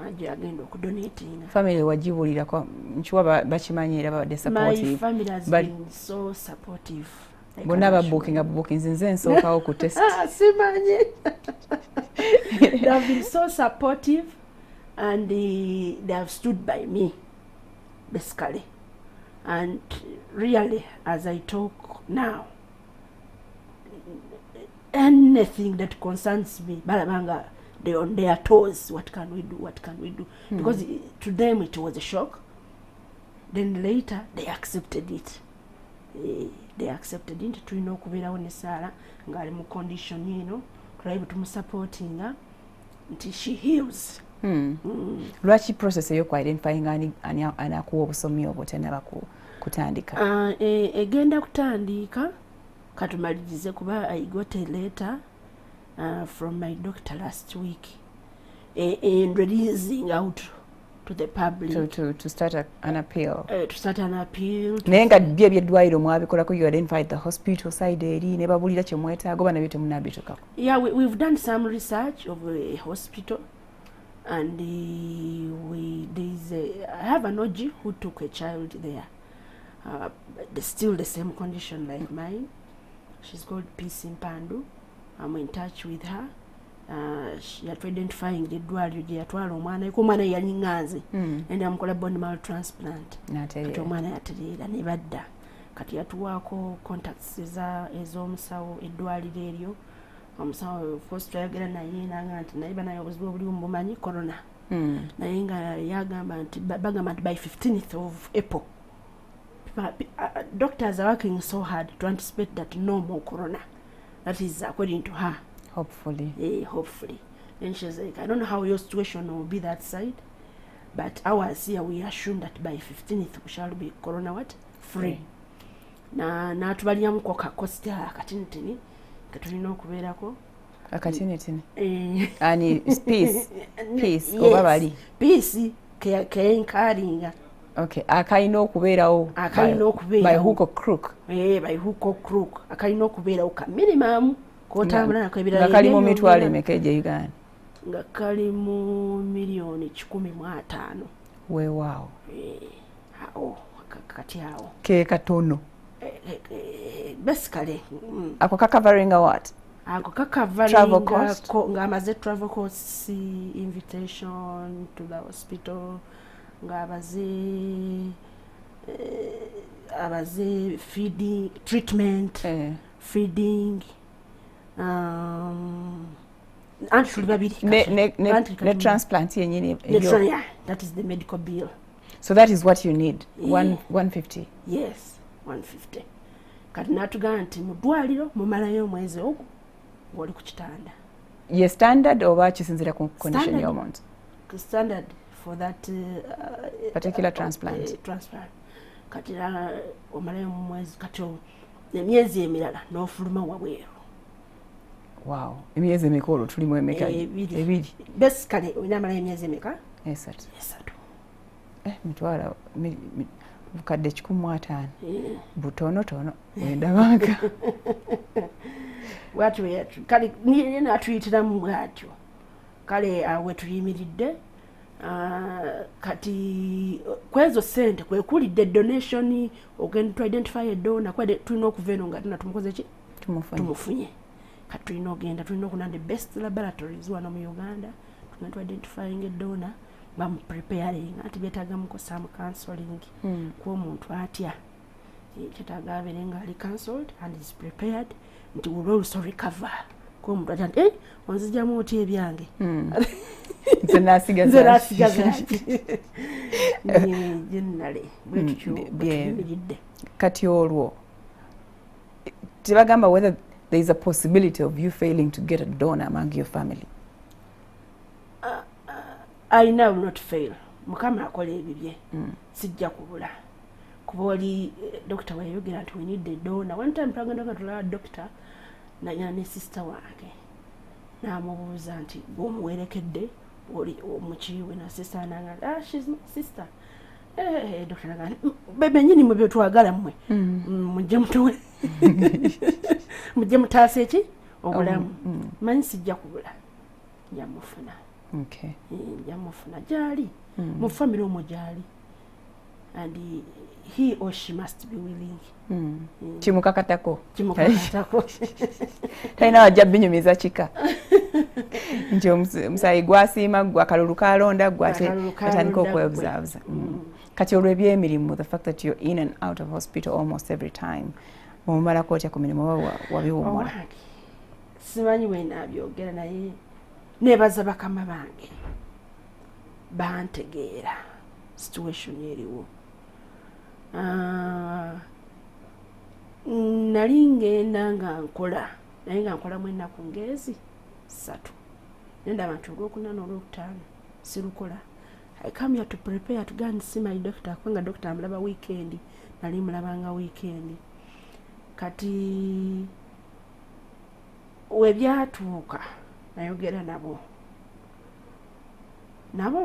aje agenda okudonatinga. Family wajibulirako nchuwa bachimanyi era babadde supportive. My family has been so supportive. Bonna babookings nze nsookawo ku test. Simanyi. They have been so supportive and they have stood by me basically. And really, as I talk now, anything that concerns me, balabanga, they're on their toes. What can we do? What can we do? Because to them it was a shock. Then later they accepted it. They accepted it. Tulina okubeerawo ne Sarah ng'ali mu condition yino tulabe tumusupporting until she heals. Lwaki process eyo ku identifying ani anakuwa obusomi obwo tenaba kutandika? Egenda kutandika katumalirize kuba I got a letter from my doctor last week and releasing out to the public to start an appeal. To start an appeal. Naye nga bye eby'eddwaliro mwabikolako, you identified the hospital side eri ne babulira kye mwetaaga oba nabyo temunnabitukako? Yeah, we've done some research of a hospital. And I have an OG who took a child there. Still the same condition like mine. She's called Peace in Pandu. I'm in touch with her. She had identifying the dwaliro gye yatwala omwana eko omwana yali nganzi and amukola bone marrow transplant. Kati omwana yatereera ne badda. Kati yatuwaako contacts ez'omusawo eddwaliro eryo. Omusawo of course twayogera naye nanga nti naye banaye obuzibu obuliwo mubumanyi corona. Naye nga yagamba nti bagamba nti by 15th of April doctors are working so hard to anticipate that no more corona. That is according to her. Hopefully. Hopefully. Then she's like, I don't know how your situation will be that side, but ours here we assume that by 15th we shall be corona what? Free. Na tubalyamu ko kakosita akatinitini katulina okubeerako akatinitini ani peace oba bali peace ke enkaringa. Okay, akaina okubeerawo by hook or crook. By hook or crook akaina okubeerawo ka minimum kotambula nako ebirala nga kali mu mitwalo emeka gye Uganda nga kali mu milioni 15. Weewaawo. Kati awo ke katono. Basically ako covering what? Ako covering travel cost ngamaze travel costs, invitation to the hospital, ngabaze abaze feeding treatment, feeding actually babiri ne transplant yenyine. Yeah, that is the medical bill. So that is what you need. 150. Yes, 150. Kati natugamba nti mu ddwaliro mumalayo omwezi ogwo ng'oli ku kitanda. Ye standard oba kisinzira ku condition y'omuntu? Standard for that particular transplant. Kati omalayo mu mwezi kati emyezi emirala n'ofuluma wabweru. Wow. Emyezi emeka tulimu emeka? Ebiri. Basically oyinamalayo emyezi emeka? Esatu. Mitwala bukadde 15 butonotono wendabanga watu kale niye natuyitiramu bwatyo kale awe tuyimiridde kati kwezo sente kwekulidde donation ogenda to identify a donor kwade tulina okuva eno nga tumukoze ki tumufunye kati tulina ogenda tulina okunanda the best laboratories wano mu Uganda tulina to identifying a donor bam preparing ati betaga muko some counseling kwa omuntu atya kitaga aberenga ali cancelled and is prepared nti will also recover kwa omuntu atya onzija mu oti ebyange nze nasiga generally bwetukyubiridde kati olwo tebagamba whether there is a possibility of you failing to get a donor among your family. I now not fail. Mukama akola ebibye. Sijja kubula. Kuba oli doctor wayogera nti we need the donor. One time twagenda tula doctor na ne sister wange. Namubuuza nti bw'omuwerekedde oli omukiwe na sister nanga. She's my sister. dokita nagamba bebe nyini mu byo twagala mmwe mujje mutuwe mujje mutaase ki obulamu manyi sijja kubula njamufuna njamufuna gyali mu family omwo gyali and he or she must be willing kimukakatako talina wajja binyumiza kika nti omusaayi gwasiima gwa kalulu kalonda gwate katandika okwebuzaabuza kati olw'ebyemirimu the fact that you're in and out of hospital almost every time omumalako otya ku mirimu wabiwumula simanyi wenaabyogera naye nebaza bakama bange bantegeera situation eriwo nali ngenda nga nkola naye nga nkolamu ennaku ngezi 3 nenda abantu olwokuna n'olwokutaano sirukola I come here to prepare to go and see my doctor kubanga doctor amulaba weekend nali mulabanga weekend kati webyatuuka nayogera nabo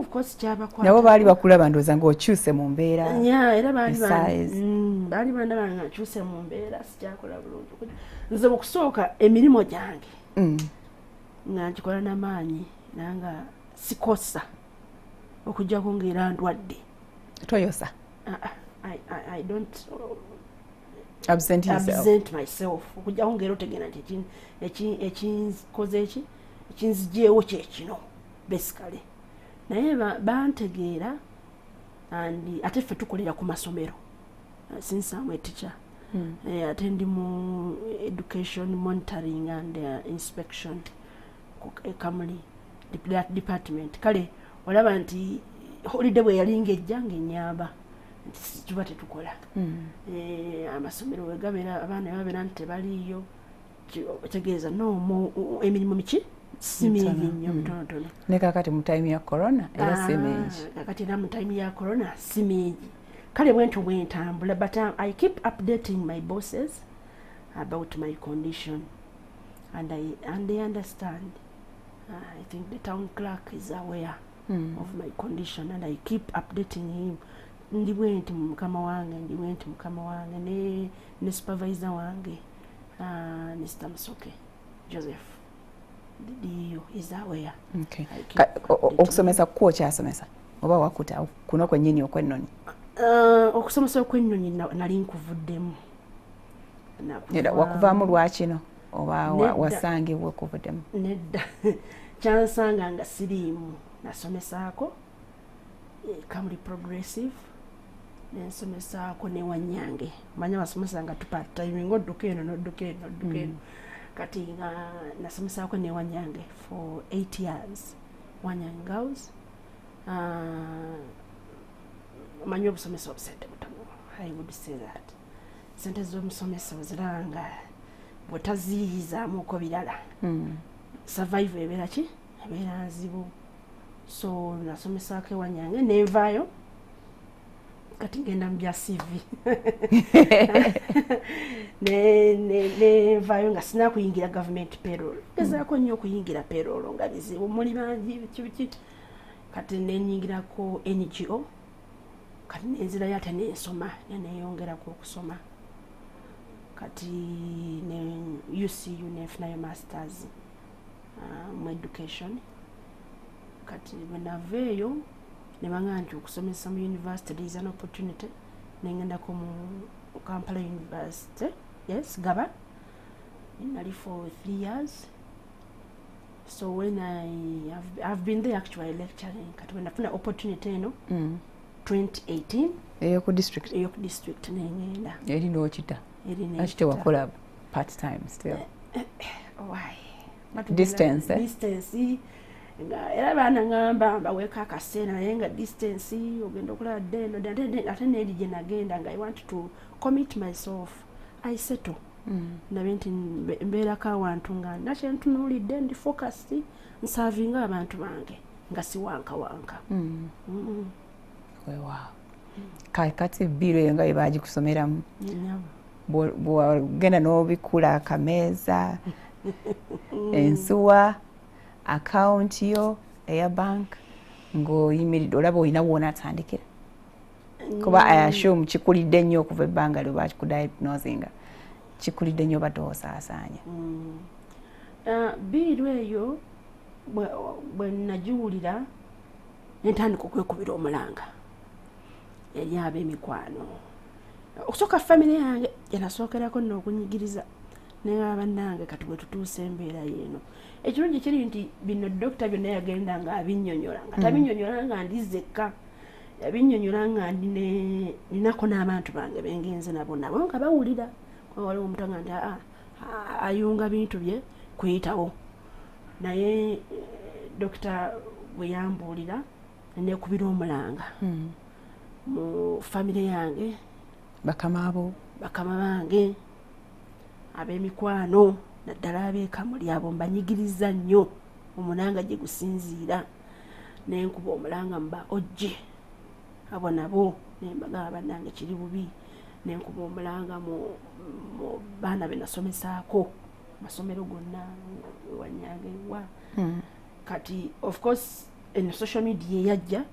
of course kyabakwata nabo baali bakulaba ndowooza ng'okyuse mu mbeera era baali bandaba nga nkyuse mu mbeera sikyakola bulungi nze mu kusooka emirimu gyange nga nkikola n'amaanyi nanga sikosa okujjako ng'era ndwadde toyosa I don't absent myself okujjako ng'era otegera nti ekinkoze ekinzijeewo kyekino basically naye bantegeera and ate ffe tukolera ku masomero since I'm a teacher ate ndi mu education monitoring and inspection kamuli department kale olaba nti holiday bwe yalinga ejja ng'ennyamba nti tuba tetukola amasomero wegabeera abaana babeera nti tebaliiyo otegeeza emirimu miki si mingi nnyo mitonotono ne kakati mu time ya corona era si mingi kakati era mu time ya corona si mingi kale bwentyo bwentambula but I keep updating my bosses about my condition and they understand. I think the town clerk is aware of my condition and I keep updating him. Ndi bwenti mukama wange ne supervisor wange Mr. Musoke Joseph Didio is aware. Okay. Okusomesa kwo kyasomesa oba wakuta kuno kwennyini okwennoni okusomesa okwennyonyi nali nkuvuddemu wakuvaamu lwakino oba wasangibwa okuvuddemu nedda kyansanga nga siriimu nasomesaako kamuli progressive nensomesaako ne Wanyange manya basomesa nga tupart time ng'odduka eno n'odduka eno kati nga nasomesaako ne Wanyange for 8 years Wanyange girls manyi obusomesa obusente butono I would say that sente z'omusomesa oziranga bw'otaziyirizaamu uko birala survive ebeera ki ebeera nzibu so nasomesaako Wanyange nenvaayo kati ngenda mu bya CV nenvaayo nga sina kuyingira government payroll gezaako nnyo okuyingira payroll nga bizibu muli bangi biki kati nenyingirako NGO kati nenzirayo ate nensoma neneyongerako okusoma kati ne UCU nenfunayo masters mu education kati bwenaveeyo nebanga nti okusomesa mu university there is an opportunity nengendako mu Kampala University yes gaba nali for 3 years so when I've been there actually lecturing kati when nafuna opportunity eno 2018 eyo ku district nengenda eri n'okita akite wakola part time still why distance era baana ngamba mbaweka akaseera naye nga distance ogenda okulaba ddeno ate neeri gye nagenda nga I want to commit myself I settle nabe nti mbeerako awantu nga nakye ntunuulidde ndi focus nsaavinga abantu bange nga siwankawanka kati biro eyo nga bwe bagikusomeramu bwagenda n'obikula akameeza ensuwa akawunti yo eya bank ng'oyimiridde olaba olina woona atandikira kuba I assume kikulidde nnyo okuva ebbanga lwe bakikudiagnosinga kikulidde nnyo badde osaasaanya. Biiru eyo bwe nagiwulira nentandika okwekubira omulanga eri ab'emikwano. Okusooka famire yange yanasookerako n'okunyigiriza naye bannange kati bwe tutuuse embeera yeeno. Ekirungi kiri nti bino dokita byonna yagenda nga abinnyonnyola nga tabinnyonnyola nga ndi zekka, yabinnyonnyola nga ninako n'abantu bange bengenze nabo nga bawulira. Waliwo omuntu nga nti ayunga bintu bye kuyitawo, naye dokita bwe yambuulira nekubira omulanga mu famire yange, bakama bange, ab'emikwano, naddala ab'ekamuli abo mbanyigiriza nnyo omulanga gye gusinziira. Nenkuba omulanga mba ojje abo nabo nembagamba bannange kiri bubi. Nenkuba omulanga mu baana be nasomesaako masomero gonna wanyange wa. Kati of course in social media yajja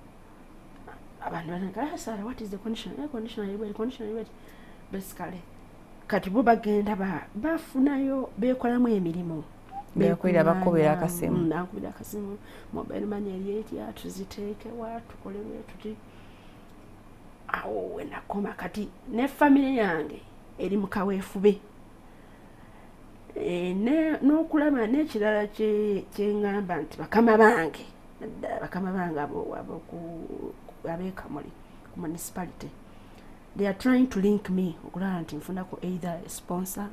abantu bananga Sarah, what is the condition? Condition basically kati bo bagenda bafunayo bekolamu emirimu bekulira bakubira akasimu nakubira akasimu mobile money yeti atuziteeke tukole tuti awo wenakoma. Kati ne family yange eri mu kaweefube n'okulaba n'ekirala kyengamba nti bakama bange ab'ekamuli ku municipality, they are trying to link me okulaba nti nfunako either a sponsor,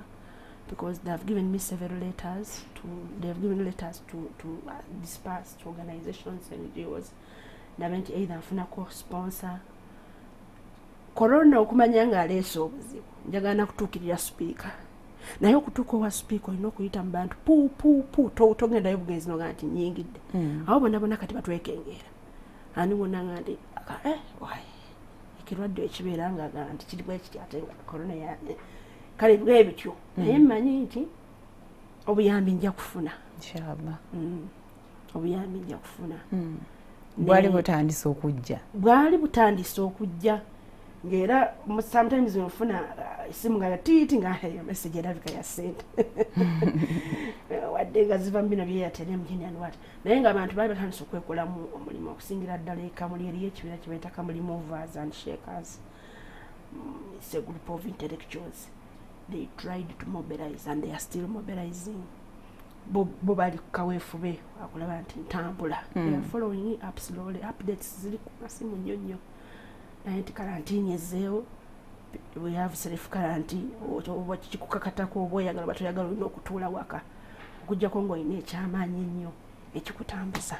because they have given me several letters to disperse to organizations and NGOs. Nabe nti either nfunako sponsor. Corona okumanya nga aleese obuzibu, njagala nakutuukirira speaker. Naye okutuuka owa speaker olina okuyita mu bantu togendayo bugenzi noga nti nyingidde. Awo bonna kati batwekengeera. Ani wonna nga ndi ekirwadde ekibeera nga nti kirimu ekiti ate nga corona kale bwe bityo. Naye mmanyi nti obuyambi nja kufuna. Inshallah. Obuyambi nja kufuna. Bwali butandise okujja. Ngera sometimes nfuna isimu nga tiiti nga message erabika ya sente. Wadde nga ziva mu bino byeyatera mujini and what. Naye nga abantu bali batandise okwekolamu omulimu okusingira ddala ekamuli eri ekibira kye bayita Kamuli Movers and Shakers. It's a group of intellectuals. They tried to mobilize and they are still mobilizing. Bo bali kaweefube akulaba nti ntambula. They are following up slowly. Updates ziri ku masimu nnyo. Naye nti karantini ezzeewo, we have self quarantine. Oba kikukakatako oba oyagala batoyagala olina okutuula waka okuggyako ng'olina ekyamaanyi ennyo ekikutambuza.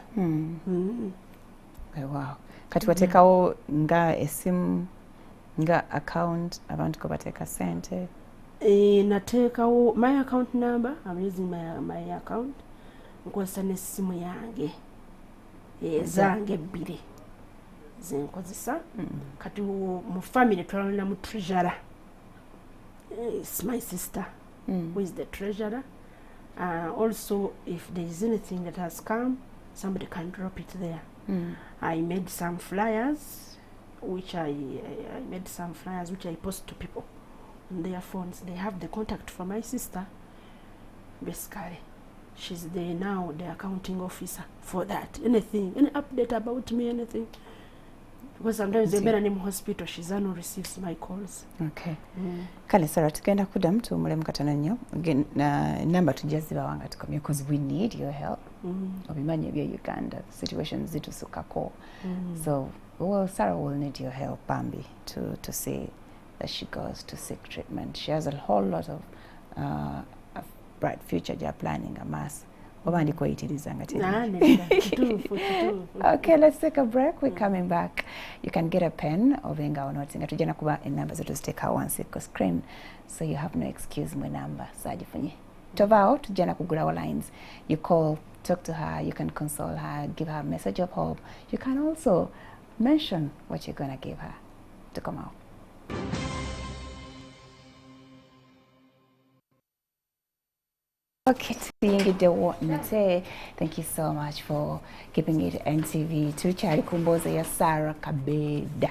Wow. Kati wateekawo nga esimu nga account abantu ko bateeka sente? Nateekawo my account number. I'm using my account. Nkozesa n'essimu yange zange ebbiri zenkozesa. Kati mu family twalina mu treasurer. It's my sister who is the treasurer. Also, if there is anything that has come, somebody can drop it there. I made some flyers, which I post to people on their phones. They have the contact for my sister. Basically, she's now the accounting officer for that. Anything, any update about me, anything. Because sometimes they're in hospital, she's not receives my calls. Okay. Kale Sarah, tugenda kuddamu tuwummulemu katono nnyo. Namba tujaziba wanga tukomye because we need your help. Obimanyi ebya Uganda situations zitusukako. So Sarah will need your help, Bambi, to see that she goes to seek treatment. She has a whole lot of a bright future they are planning a mass. Okay, let's take a break. We're coming back. You can get a pen or venga or not. Tujana kuba in numbers to take her one screen, so you have no excuse my number. Sajifuni. Tovao tujana kugula our lines. You call, talk to her. You can console her, give her a message of hope. You can also mention what you're gonna give her to come out. Okay, thank you so much for keeping it NTV. Tuchari kumboza ya Sarah Kabeda.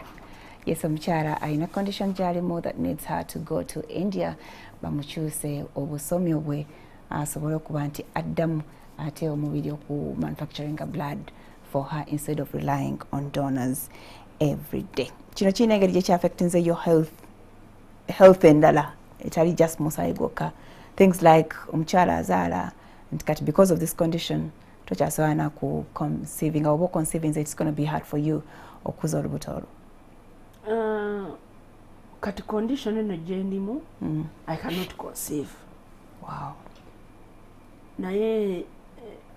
Yes, omukyala alina condition gy'alimu that needs her to go to India bamukyuse obusomi bwe asobole okuba nti addamu ate omubiri oku manufacturing a blood for her instead of relying on donors every day. Kino kirina engeri gye kyaffectinze your health endala etali just musaayi gwokka. Things like omukyala azaala nti kati because of this condition tokyasobola na ku conceiving oba conceiving it's going to be hard for you okuza olubuto olwo. Kati condition eno gye ndimu I cannot conceive. Wow. Naye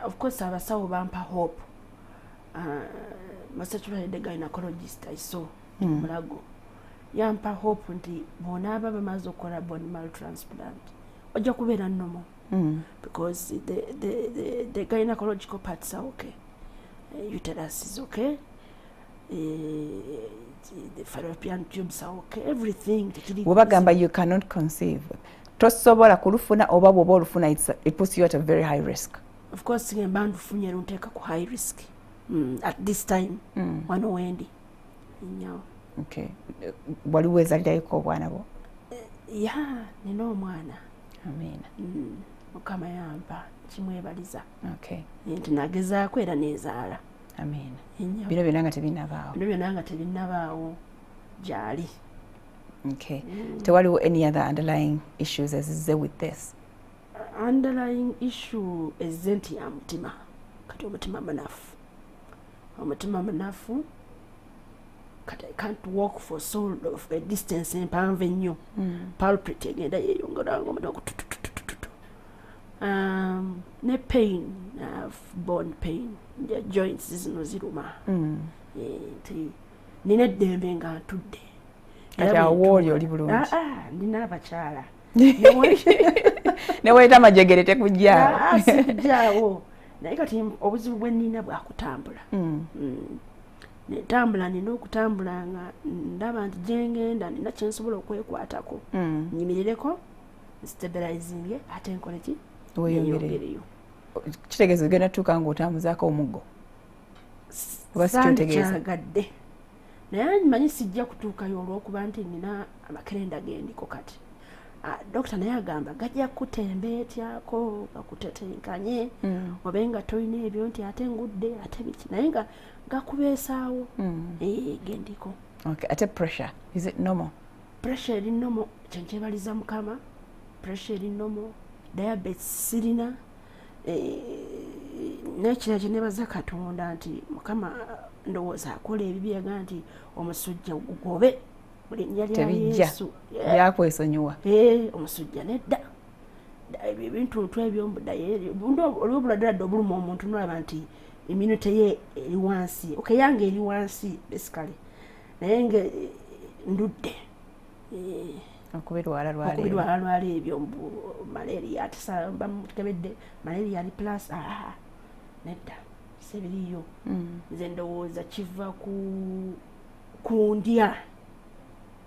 of course abasawo bampa hope. Massachusetts gynecologist I saw mulago yampa hope nti bonaaba bamaze okukola bone marrow transplant ojja kubeera nnomo because the gynecological parts are okay, uterus is okay, the fallopian tubes are okay, everything. Wabagamba you cannot conceive, tosobola kulufuna oba bwoba olufuna it puts you at a very high risk. Of course ngemba ndufunye nteeka ku high risk at this time wano wendi nyawo. Okay. Waliwo ezalirayiko obwana bwo? Yeah, nina omwana. Amen. Mukama yampa kimwebaliza. Okay. Nti nagezaako era neezaala. Amen. Bino byonna nga tebinnabaawo? Bino byonna nga tebinnabaawo gyali. Okay. Tewaliwo any other underlying issues ezizze with this? Underlying issue ezze nti ya mutima. Kati omutima munafu. Omutima munafu. Kati I can't walk for so of a distance empanvu ennyo. Palpate egenda yeeyongeranga omutima ne pain, bone pain, the joints zino ziruma. Nti nina eddembe nga ntudde. Kati awo oli oli bulungi? Nina abakyala. Neweeta amajegere tekujjaawo? Sikujjaawo. Naye kati obuzibu bwe nnina bwa kutambula. Netambula nina okutambula nga ndaba nti gyengenda nina kyensobola okwekwatako. Nyimirireko, stabilizing ate nkole ki? Weeyongereyo. Kitegeeza ogenda tuuka ng'otambuzaako omuggo? Oba si kyotegeeza? Sandikyagadde. Naye mmanyi sijja kutuukayo olw'okuba nti nina amakerenda gendiko kati. Dokita naye agamba gajja kutembeetyako gakutetenkanye obe nga toyina ebyo nti ate ngudde ate biki naye nga gakubeesaawo gendiko. Okay. Ate pressure, is it normal? Pressure eri normal, kyenkyebaliza Mukama. Pressure eri normal, diabetes sirina. Nekira kyenebaza Katonda nti Mukama ndowooza akola ebibi yaga nti omusujja gugobe buli nnya lya Yesu byakwesonyiwa. Omusujja nedda ebintu ebyombudaye olw'obuladdadde obuluma omuntu nolaba nti immunity ye eri wansi. Okay, yange eri wansi basically naye nge ndudde okubirwala lwala ebyo malaria atisamba mutukebedde malaria ali plus nedda sebiriyo. Nze ndowooza kiva ku ndya.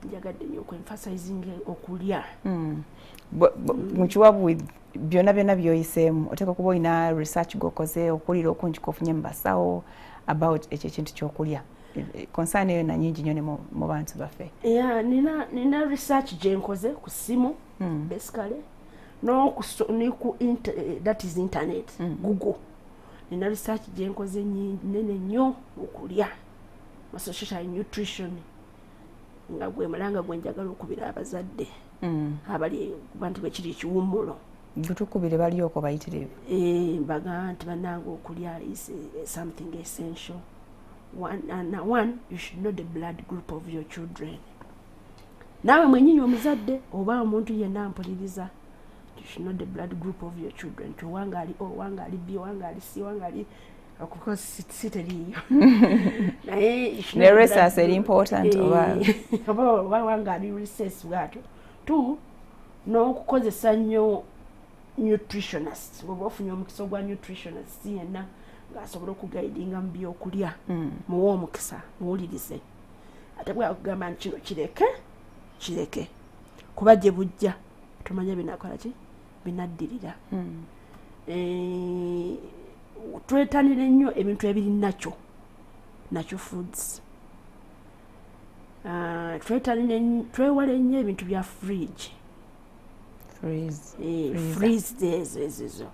Njagadde nnyo okwenfasizing okulya. Mukiwabu byonna by'oyiseemu oteeka kuba olina research g'okoze okulira okungi kofunye mu basawo about ekyo ekintu ky'okulya. Concern eyo na nyingi nnyo mu bantu baffe. Nina research gye nkoze ku ssimu basically that is internet Google. Nina research gye nkoze nene nnyo okulya social nutrition nga gwe mulanga gwe njagala okubira abazadde abali bantu bekiri ekiwummulo gutukubire balioko bayitirivu. Mbaga nti bannanga okulya is something essential. One, you should know the blood group of your children. Nawe mwennyini omuzadde oba omuntu yenna ampuliriza, you should know the blood group of your children. Wanga ali O, wanga ali B, wanga ali C, wanga ali because siteliyo. The rest are very important. Wanga ali recess bwato. Two, n'okukozesa nnyo nutritionist. Oba ofunye omukisa gwa nutritionist yenna ng'asobola okugaidinga mu byokulya muwe omukisa muwulirize. Ate bwakugamba nti kino kireke kuba gye bujja tomanya binakola ki binaddirira. Twetanire nnyo ebintu ebiri natural foods. twewale nnyo ebintu bya fridge freeze ezo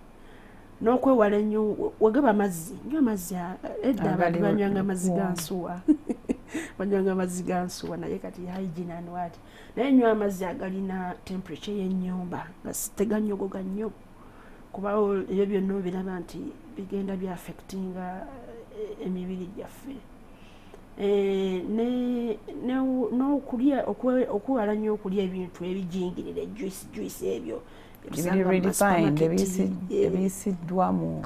n'okwewala ennyo wegaba amazzi nywa amazzi edda abantu banywanga amazzi ga nsuwa banywanga amazzi ga nsuwa naye kati hygiene and what naye nywa amazzi agalina temperature y'ennyumba nga teganyogoga nnyo kuba ebyo byonna obiraba nti bigenda bya affectinga emibiri gyaffe n'okulya okuwala nnyo okulya ebintu ebijingirira juice ebyo ebiyisiddwa mu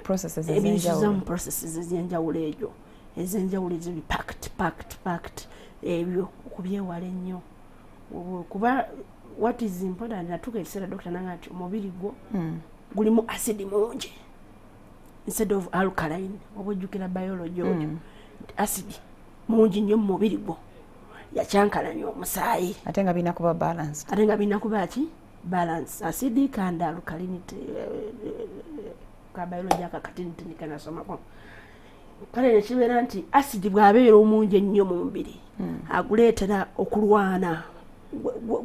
processes ez'enjawulo ebyo ez'enjawulo ezo packed ebyo okubyewala ennyo kuba what is important natuka ekiseera dokita nanga nti omubiri gwo gulimu acid mungi instead of alkaline oba ojjukira biology oyo acid mungi nnyo mu mubiri gwo yakyankalanya omusaayi ate nga birina kuba balanced ate nga birina kuba ki balance acidic and alkalinity ka biology akakatinitini kanasomako kale nekibeera nti acid bw'abeera omungi ennyo mu mubiri aguleetera okulwana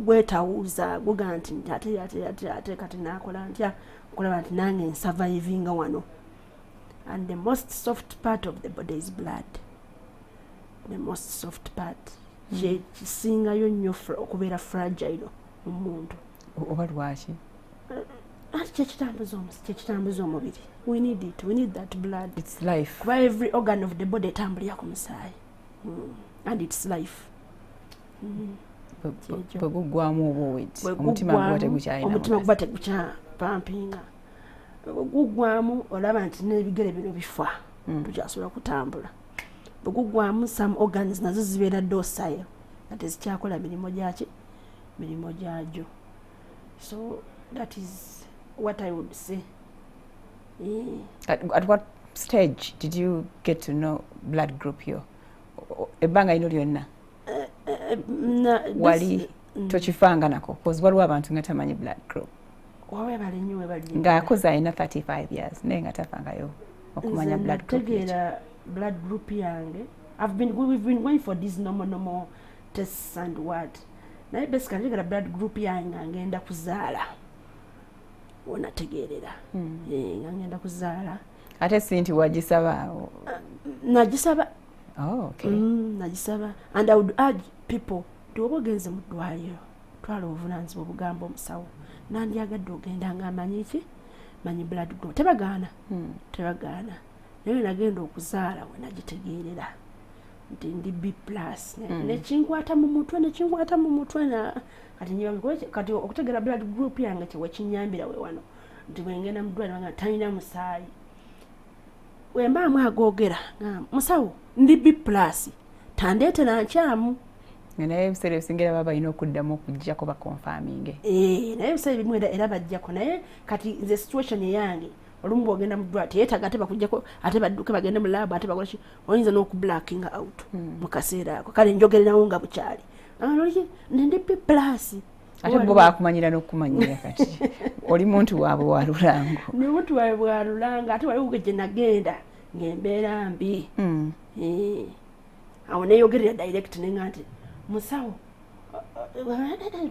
gwetawuza guga nti ate kati nakola ntya okulaba nti nange nsurvivinga wano. And the most soft part of the body is blood. The most soft part kisingayo nnyo okubeera fragile mu muntu oba lwaki kyekitambuza omubiri. We need it. We need that blood. It's life. Kuba every organ of the body etambulira ku musaayi. And it's life. Bwegugwamu oba oweti omutima guba tegukyalina omutima guba tegukyapampinga bwegugwamu olaba nti n'ebigere bino bifa tukyasobola kutambula. Bwegugwamu some organs nazo zibeera docile nga tezikyakola mirimu gyagyo. So that is what I would say. At what stage did you get to know blood group yo? Ebbanga lino lyonna wali tokifanga nako because waliwo abantu nga tamanyi blood group ng'akoze alina 35 years naye nga tafangayo okumanya blood group. Blood group yange we've been going for these normal tests and what naye basically ntegera blood group yange ngenda kuzaala wonategeerera nga ngenda kuzaala ate si nti wagisaba nagisaba. Oh, okay. Nagisaba. And I would urge people to obogenze mu ddwaliro twala obuvunaanyizibwa obugamba omusawo nandyagadde ogenda nga amanyi ki manyi blood group tebagaana naye nagenda okuzaala we nagitegeerera nti ndi B+ nekinkwata mu mutwe kati okutegera blood group yange kyewekinyambira we wano nti bwengenda mu ddwaliro nga talina musaayi wembaamu agoogera musawo ndi B+ tandeetera nkyamu. Naye ebiseera ebisingira baba balina okuddamu okuggyako bakonfaminge. Naye ebiseera ebimu era bajjako naye kati nze situation eyange olumu bwogenda mu ddwaliro teyeetaga ate bakuggyako ate badduke bagende mu laabu ate bakolaki oyinza n'okublackinga out mu kaseera ako kale njogererawo nga bukyali ndi B+. Ate bo baakumanyira n'okumanyira kati oli muntu waabwe wa lulango. Ni muntu waabwe wa lulango ate waliwo gye nagenda ng'embeera mbi. Awo neeyogerera direct nenga nti musawo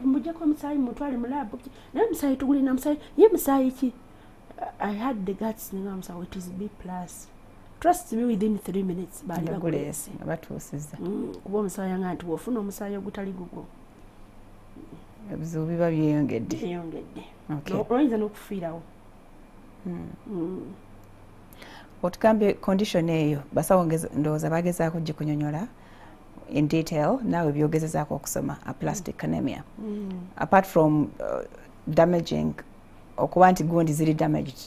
mujjako omusaayi mutwale mu laabu naye omusaayi tugulina musaayi ye musaayi ki. I had the guts nenga musawo it is B+. Trust me, within 3 minutes baali baguleese batuusiza kuba omusaayi nga nti wofuna omusaayi ogutali gugwo ebizibu biba byeyongedde oyinza n'okufiirawo. Otugambye condition eyo basawo ndowooza bagezaako gikunyonyola in detail naawe byogezezaako okusoma aplastic anemia. Apart from damaging okuba nti gundi ziri damaged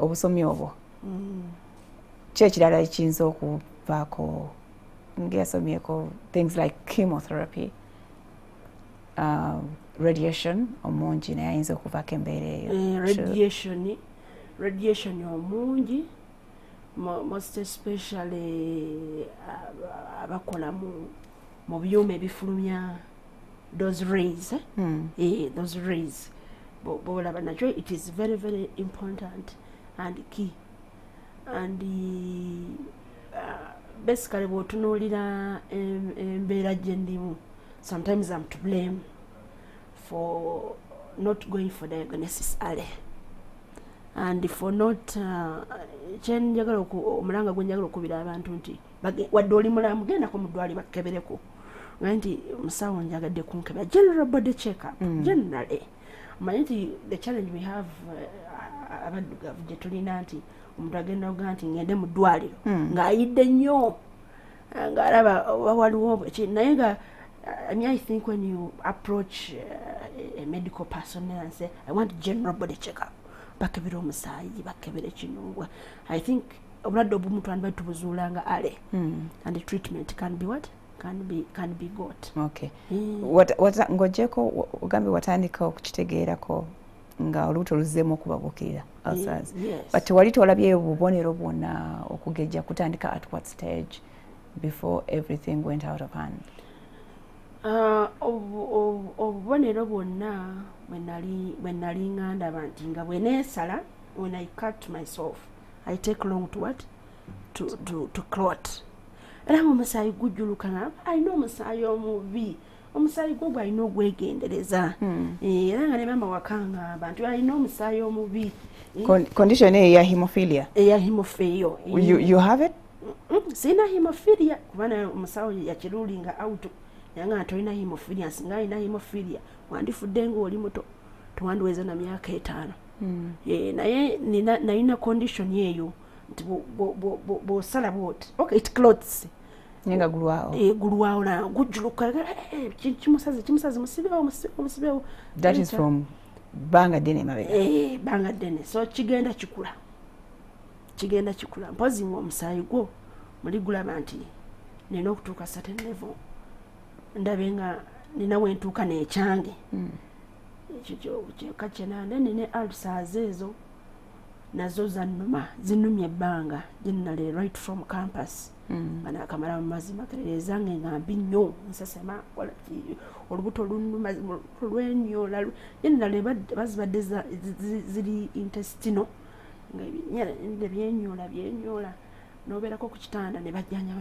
obusomi obwo ki ekirala ekiyinza okuvaako ng'esomyeko things like chemotherapy, radiation omungi naye ayinza okuvaako embeera eyo. Radiation omungi most especially abakola mu byuma ebifulumya those rays those rays bolaba nakyo it is very very important and key and basically bw'otunuulira embeera gye ndimu, sometimes I'm to blame for not going for diagnosis early and for not kyenjagala omulanga gwe njagala okubira abantu nti wadde oli mulamu gendako mu ddwaliro bakkebereko nga nti musawo njagadde kunkebera general body check up generally omanyi nti the challenge we have abaddugavu gye tulina nti omuntu agenda oga nti ngende mu ddwaliro ng'ayidde nnyo ng'alaba waliwo naye nga I think when you approach a medical personnel and say I want general body check up bakebera omusaayi bakebera ekinungwa, I think obulwadde obumu twandibadde tubuzuulanga ale and the treatment can be what can be got. Okay. Ng'ogyeko ogambye watandika okukitegeerako nga olubuto luzzeemu okubabukirira ulcers. But wali tolabyeyo obubonero bwonna okugejja kutandika at what stage before everything went out of hand? Obubonero bwonna bwe nali ngandaba nti nga bwe neesala, when I cut myself I take long to what to clot. Era omusaayi gujjuluka nga alina omusaayi omubi, omusaayi gwo gwalina ogwegendereza. Era nga ne mama wakanga abantu alina omusaayi omubi. Condition eya hemophilia? Eya hemophilia. You have it? Sina hemophilia kubana omusaayi yakirulinga out. Yanga atolina hemophilia, singa alina hemophilia wandifudde ng'oli muto tewandoweza na myaka 5. Naye nalina condition yeeyo nti bw'osala bwoti okay it clots nyenga gulwao gulwao na gujjuluka kimusazi musibewo. That is from banga dene mabega. Banga dene so kigenda kikula mpozi ng'omusaayi gwo muli gulaba nti nina okutuuka certain level ndabe nga nina wentuuka n'ekyange ekyo kyekakyenande nine ulcers ezo nazo zinumye ebbanga generally right from campus nga akamala mu mazima kerezange nga mbi nnyo nsasema olubuto lunuma lwenyola generally bazibadde ziri intestinal nga byenyola nobeerako ku kitanda ne bajjanjaba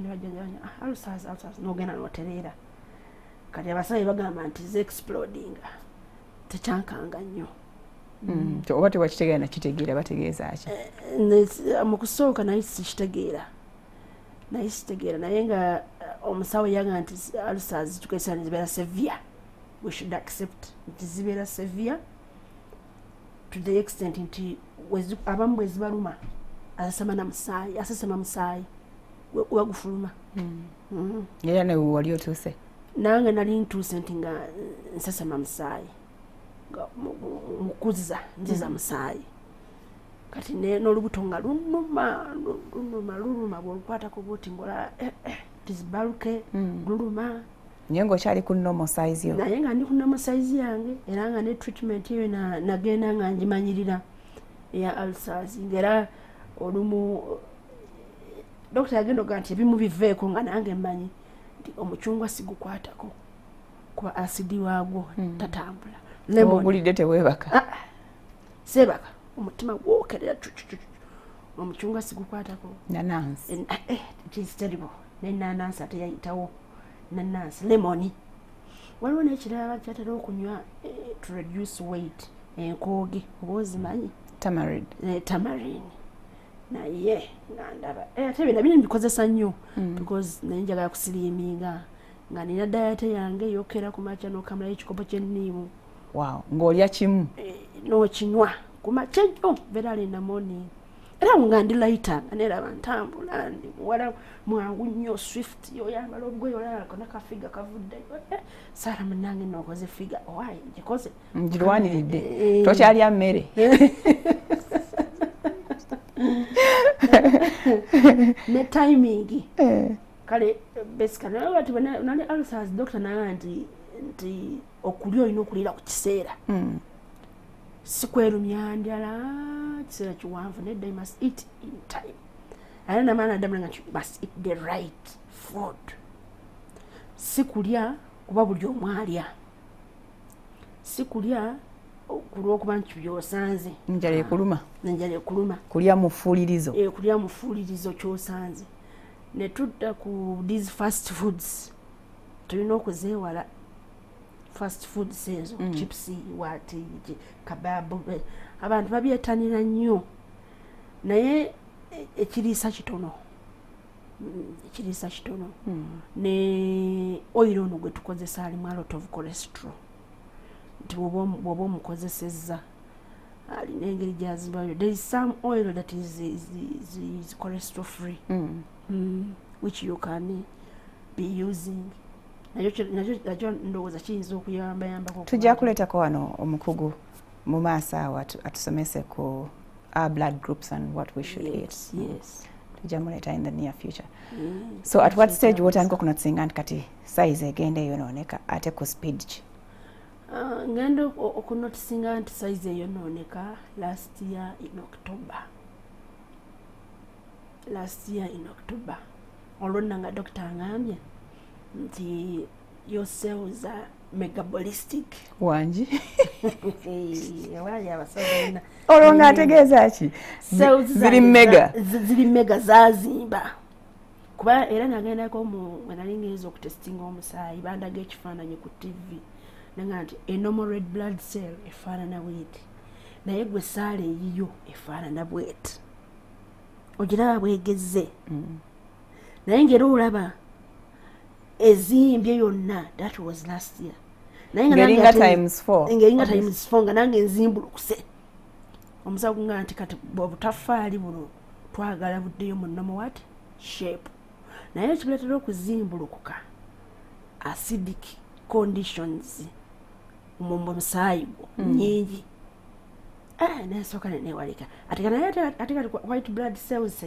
ulcers n'ogenda n'otereera kati abasaayi bagamba nti ze-explodinga tekyankanga nnyo. Oba tewakitegeera nakitegeera bategeeza ki? Mu kusooka naye sikitegeera naye nga omusawo yaga nti ulcers tukozesa zibeera severe. We should accept nti zibeera severe to the extent nti abamu bwe zibaluma asesema musaayi wagufuluma. Era ne wali otuuse? Nange nali ntuuse nti nga nsesema musaayi mukuzza nziza musaayi kati n'olubuto nga luluma bw'olukwatako bwoti ngola tizibaluke luluma. Naye ng'okyali ku normal size yo? Naye nga ndi ku normal size yange era nga ne treatment eyo nagenda nga njimanyirira eya ulcers ng'era olumu dokita yagenda oga nti ebimu biveeko nga nange mmanyi nti omucungwa sigukwatako kuba asidi waagwo tatambula. Obulidde teweebaka? Seebaka omutima gwokerera omucungwa sigukwatako. Nanansi? It is terrible. Nenanansi ate yayitawo nanansi lemoni. Waliwo n'ekirala kyatera okunywa to reduce weight enkooge oba ozimanyi? Tamarind. Naye ngandaba ate bino mbikozesa nnyo because naye njagala kusiriiminga nga nina diet yange eyokera ku makya n'okamulayo ekikopo ky'enniimu. Wow, ng'olya kimu? N'okinywa ku makya nnyo very early in the morning. Era nga ndi lighter nga neeraba ntambula ndi muwala mwangu nnyo swift yoyambala obugoye olaba n'akafiga kavuddeyo. Saara munnange nookoze figa owaayi ngikoze ngirwaniridde tokyalya mmere. Ne timing kale basically nalati nali ulcers doctor naye nti okulya olina okulira ku kiseera sikwerumya njala kiseera kiwanvu nedda you must eat in time era namaana adamula nga you must eat the right food sikulya kuba buli omwalya sikulya kulwokuba nti byosanze njala ekuluma kulya kulya mufuulirizo kyosanze ne tudda ku these fast foods tulina okuzeewala fast foods ezo chips wati kababu abantu babyetanira nnyo naye ekiriisa kitono ne oil ono gwe tukozesa alimu a lot of cholesterol nti bw'oba omukozesezza alina engeri gyazimbayo. There is some oil that is cholesterol free which you can be using. Nakyo ndowooza kiyinza okuyambayambako. Tujja kuleetako wano omukugu mu maaso awo atusomese ku our blood groups and what we should eat. Yes. Tujja muleeta in the near future. So at what stage wotandika okunotisinga nti kati size egenda eyonooneka ate ku speed ki? Ngenda okunotisinga nti size eyonooneka last year in October. Olwo nga doctor angambye nti your cells are megabolistic. Wangi. Wali abasawo olwo ng'ategeeza ki? Ziri mega zazimba. Kuba era nagendako we nali ngeza okutestinga omusaayi bandaga ekifaananyi ku TV nanga nti a normal red blood cell efaanana bweti naye gwe saala eyiyo efaanana bweti ogiraba bwegezze naye ngera olaba ezimbye yonna. That was last year. Ngeringa times 4 nga nange nzimbulukuse omusawo nga nti kati bw'obutafaali buno twagala buddeyo mu normal what shape naye ekibireetera okuzimbulukuka acidic conditions mu musaayi gwo nnyingi. Nasooka newalika ate kati white blood cells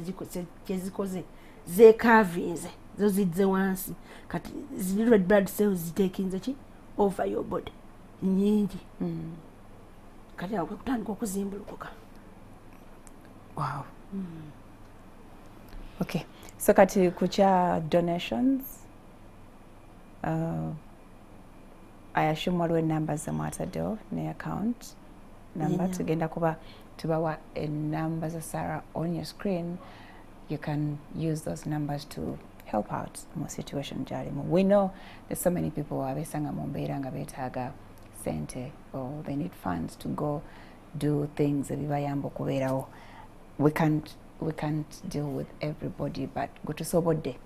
kyezikoze zeekavinze zo zidze wansi kati ziri red blood cells ziteekinze ki over your body nyingi kati awo kutandika okuzimbulukuka. Wow. Okay, so kati kukya donations I assume waliwo enamba zemwataddewo ne account number tugenda kuba tubawa enamba za Sarah on your screen. You can use those numbers to help out mu situation gyalimu. We know there's so many people abesanga mu mbeera nga beetaaga sente or they need funds to go do things ebibayamba okubeerawo. We can't deal with everybody, but gwe tusobodde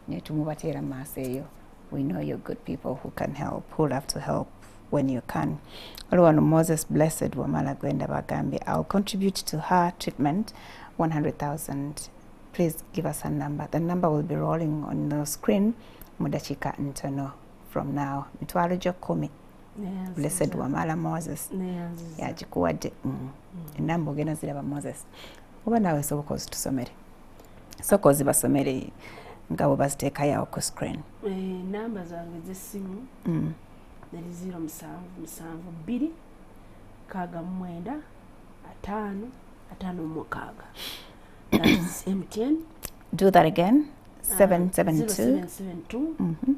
ne tumubateera mu maaso eyo. We know you're good people who can help, who love to help when you can. Waliwo Moses Blessed Wamala Gwenda bagambye I'll contribute to her treatment 100,000. Please give us a number. The number will be rolling on the screen mudakika ntono from now. Mitwalo gyo 10. Blessed Wamala Moses yagikuwadde enamba ogenda ziraba Moses oba naawe sobola ozitusomere soka ozibasomere nga bwe baziteekayo awo ku screen. Namba zange z'essimu neri 0772 69 556. That is MTN. Do that again. 772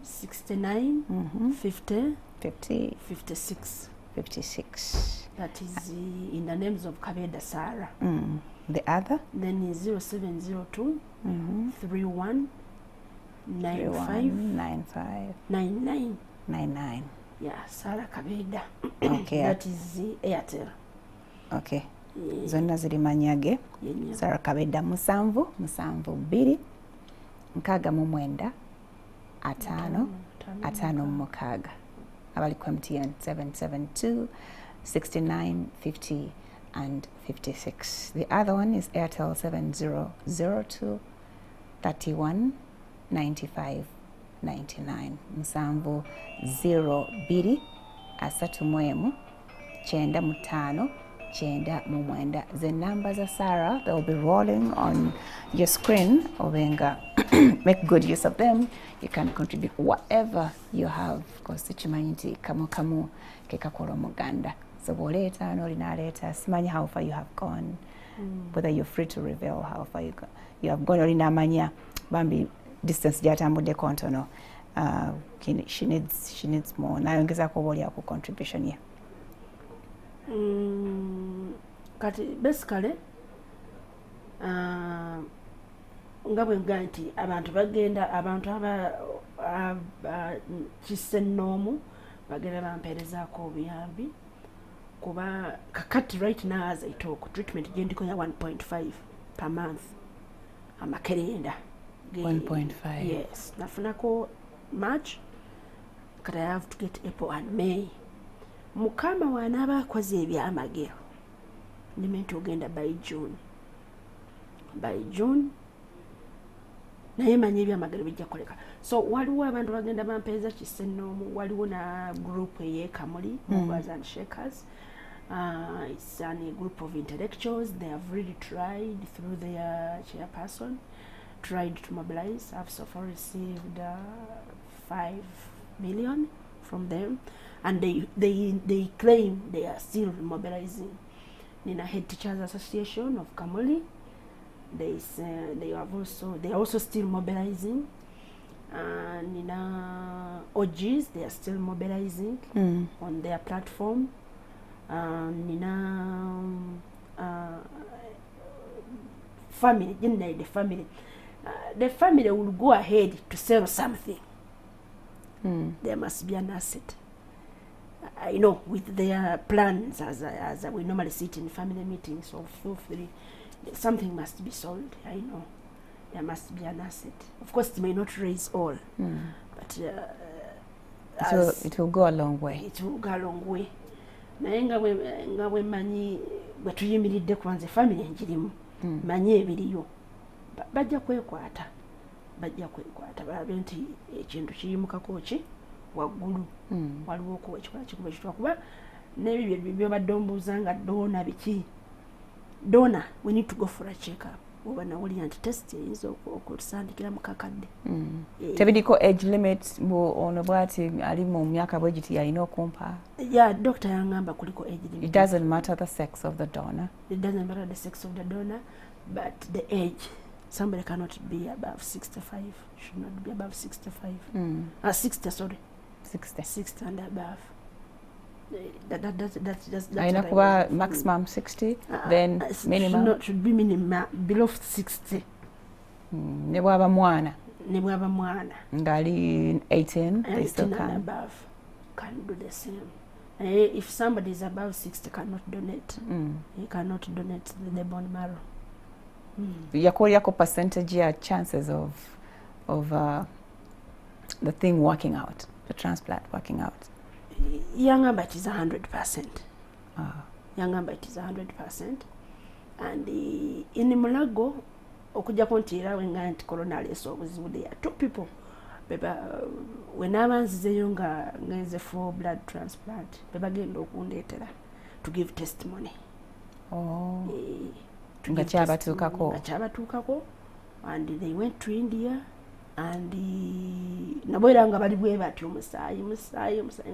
69 50 56. That is in the names of Kabeda Sarah. The other? Then is 0702 31 95 99. Yeah, Sarah Kabeda. Okay. That is Airtel. Okay. Zonna zirimanyage. Sarah Kabeda 772 69 556. Abali ku MTN 772 69 50 and 56. The other one is Airtel 7002 31 95 99. Musanvu 02 asatu mwemu chenda mutano chenda mumwenda. The numbers are Sarah. They will be rolling on your screen. Obenga, make good use of them. You can contribute whatever you have. Because chimanyi kamu kekakola muganda. So boleta no linaleta. Simanyi how far you have gone. Whether you're free to reveal how far you have gone. Olina manya bambi distance jatambudde kontono. She needs more. Nayongeza kuboli ku contribution here. Kati basically nga bwe nga nti abantu bagenda abantu kisennoomu bagenda bampeerezaako obuyambi kuba kakati right now as I talk treatment gye ndiko ya 1.5 per month amakerenda 1.5 yes nafunako March kati I have to get April and May mukama wanaaba akoze ebyamagero ndimenti ogenda by June naye manya ebyamagero bijja kukoleka so waliwo abantu bagenda bampeeza kisennoomu waliwo na group eyekamuli movers and shakers it's a group of intellectuals they have really tried through their chairperson tried to mobilize. I've so far received 5 million from them and they claim they are still mobilizing. Nina Head Teachers Association of Kamuli, they are also still mobilizing. Nina OGs, they are still mobilizing on their platform. Nina family, the family will go ahead to sell something. There must be an asset. I know with their plans as we normally sit in family meetings of 2-3, something must be sold. I know there must be an asset. Of course, it may not raise all, but it will go a long way. It will go a long way. Nayenga we manyi bwe tuyimiridde kwanze family njirimu manyi ebiriyo bajja kwekwata balabe nti ekintu kiyimukako ki waggulu waliwo okuwa ekikola kikuba ekitwa kuba n'ebyo byobadde ombuuza nga doona biki doona we need to go for a check up oba nawulira nti test eyinza okusandikira mu kakadde tebiriko age limit ono bwati ali mu myaka bwe giti yalina okumpa doctor yangamba kuliko age limit. It doesn't matter the sex of the donor. It doesn't matter the sex of the donor, but the age. Somebody cannot be above 65. Should not be above 65. 60, sorry. 60 and above. That's Aina kuba maximum 60, then minimum should be minimum below 60. Ne bwaba mwana ngali 18, they still can. And above can do the same. If somebody is above 60, cannot donate. He cannot donate the bone marrow. Yako percentage ya chances of the thing working out, the transplant working out. Yangamba it is 100%. Yangamba it is 100%. And in Mulago, okujja kontira wenga nti corona leso obuzibu there are 2 people. Beba when abanzizeyo nga ngenze for blood transplant beba genda okundeetera to give testimony. Nga kyabatuukako and they went to India and nabo era nga bali bwe bati omusaayi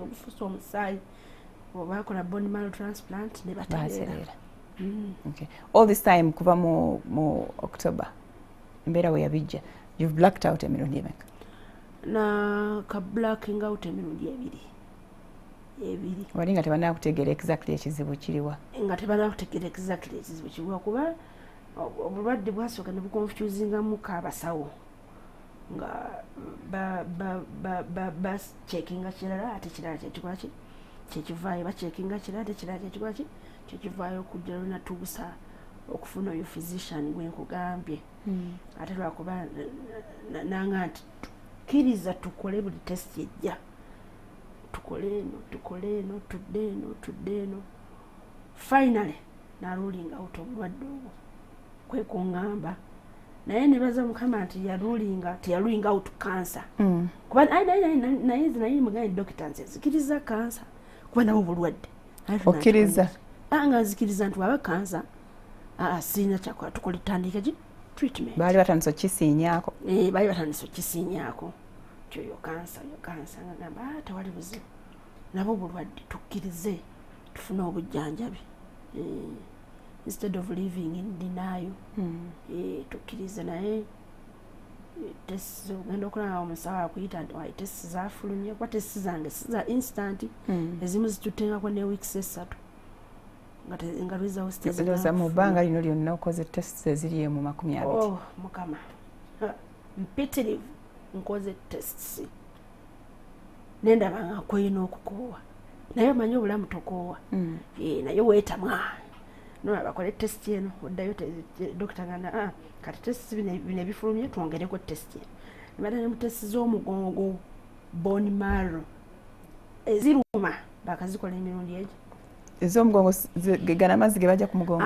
obufuusa omusaayi obakola bone marrow transplant ne batalera. Okay. All this time kuva mu October embeera we yabijja you've blacked out emirundi emeka? Na ka blacking out emirundi ebiri wali nga tebana kutegeera exactly ekizibu kiriwa nga tebana kutegeera exactly ekizibu kiriwa kuba obulwadde bwasooka ne buconfusinga mu kabasawo nga ba checkinga kirala ate kirala kyekikolaki kyekivaayo bacheckinga kirala ate kirala kyekikolaki kyekivaayo okujja lunatuusa okufuna oyo physician gwenkugambye ate lwakuba nanga nti tukkiriza tukole buli test ejja tukole eno tudde eno finally naruling out obulwadde obwo kwekungamba naye nebaza mukama nti yaruling out cancer kuba naye mugani doctor nzikiriza cancer kuba nawo obulwadde okkiriza nga nzikiriza nti waba cancer sina kyakola tukolitandika ki treatment baali batandisa okisiinyaako baali batandisa okisiinyaako yo cancer ngamba tewali buzibu nabo obulwadde tukkirize tufune obujjanjabi instead of living in denial tukkirize naye test ogenda okulaba omusawo akuyita nti test zafulumye kuba test zange siza instant ezimu zituttengako ne weeks 3 nga results mu bbanga lino lyonna okoze test eziri mu 20. mukama mpitirivu nkoze tests nendaba nga kwina okukoowa naye omanyi obulamu tokoowa naye weetamwa no bakole test eno oddayo dokita ngana kati test bino ebifulumye twongereko test eno nibada ne mu test z'omugongo bone marrow eziruma bakazikola emirundi egyo ez'omugongo gegana amazzi ge bajja ku mugongo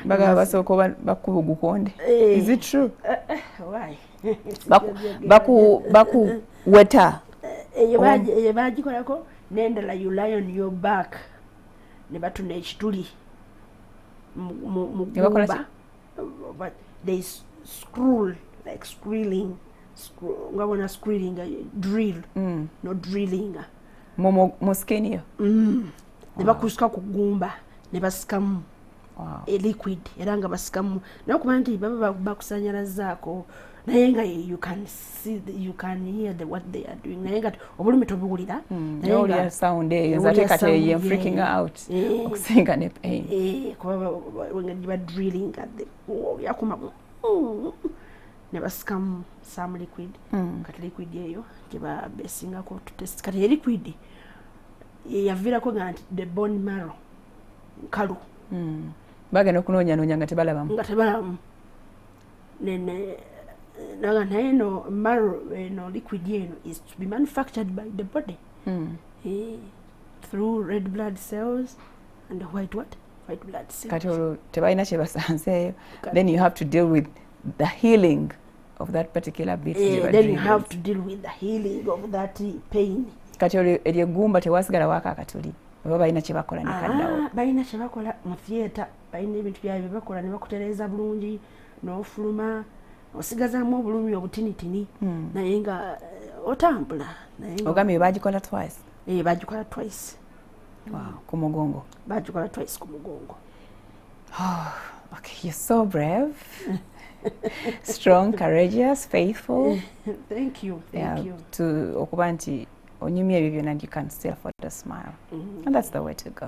bagaba basooka bakuba ogukonde is it true why bakuweta eyo bagikolako n'endala you lie on your back ne batuna ekituli mu gumba but they scroll like scrilling nga bona scrilling drill no drilling mu skin yo ne bakusika ku gumba ne basikamu liquid era nga basikamu naye okuba nti baba bakusanyalazaako naye nga you can see you can hear what they are doing naye nga obulumi tobuwulira naye nga sound eyo zateekate ye freaking out okusinga ne pain kuba wenga ba drilling at the yakuma ne basikamu some liquid kati liquid eyo gye besingako to test kati liquid yavirako nga nti the bone marrow nkalu bagenda okunoonya nga tebalabamu nene naga naye no marrow no liquid eno is to be manufactured by the body through red blood cells and white blood cells kati olwo tebalina kye basanzeeyo then you have to deal with the healing of that particular bit then you have to deal with the healing of that pain kati eryegumba tewasigala waaka akatuli oba balina kye bakola nekaddawo balina kye bakola mu theatre balina ebintu byabwe bakola ne bakutereeza bulungi n'ofuluma osigazaamu obulumi obutinitini naye nga otambula ogambye bagikola twice bagikola twice ku mugongo bagikola twice ku mugongo okay you're so brave strong courageous faithful thank you to okuba nti onyumya ebyo byonna and you can still afford a smile and that's the way to go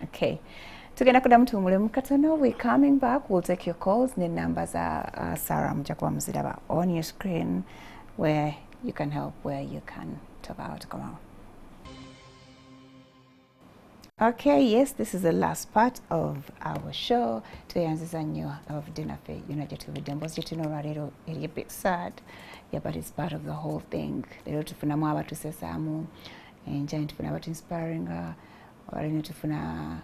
okay tugenda kuddamu tuwumulemu katono we're coming back we'll take your calls ne number za Sarah mujja kuba muziraba on your screen where you can help where you can talk out come on. Okay, yes, this is the last part of our show. Tuyanziza nnyo abavudde naffe yonna gye tuvudde mboozi gye tulina olwaleero eri a bit sad yeah, but it's part of the whole thing. Leero tufunamu abatusesaamu enja ntufuna abatuinspiringa olwaleero tufuna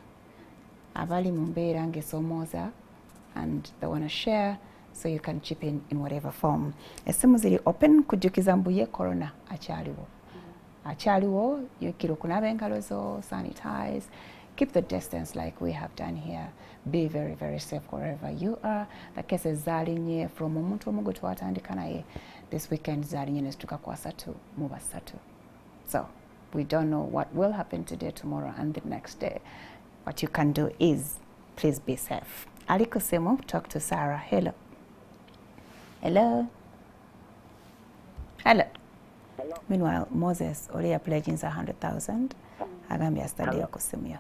abali mu mbeera ng'esoomooza and they want to share so you can chip in whatever form. Essimu ziri open kujjukiza mbu ye corona akyaliwo yekira okunaaba engalo zo sanitize keep the distance like we have done here be very very safe wherever you are the cases zaalinnye from omuntu omu gwe twatandika naye this weekend zaalinnye ne zituuka ku 3 mu 3 so we don't know what will happen today tomorrow and the next day. What you can do is please be safe. Aliko simu, talk to Sarah. Hello. Hello. Hello. Hello. Meanwhile, Moses Olia pledging 100,000. Agambia study akusimia.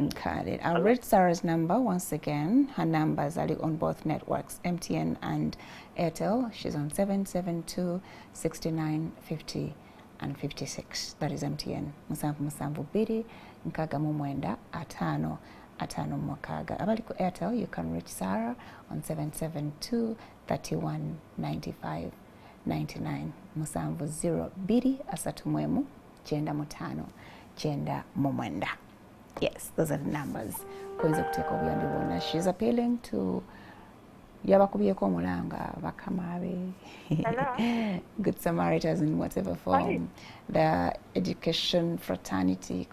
Okay. I'll read Sarah's number once again. Her numbers are on both networks, MTN and Airtel. She's on 772 69 50 and 56. That is MTN. Musambu Bidi. Nkaga mumwenda atano mwakaga. Abali ku Airtel, you can reach Sarah on 772 31 95 99. Musambu 0 bidi asatu mwemu chenda mutano chenda mumwenda. Yes, those are the numbers. Kwenza kuteka obuyambi bwonna. She's appealing to yabakubiyeko omulanga bakamabe good Samaritans in whatever form the education fraternity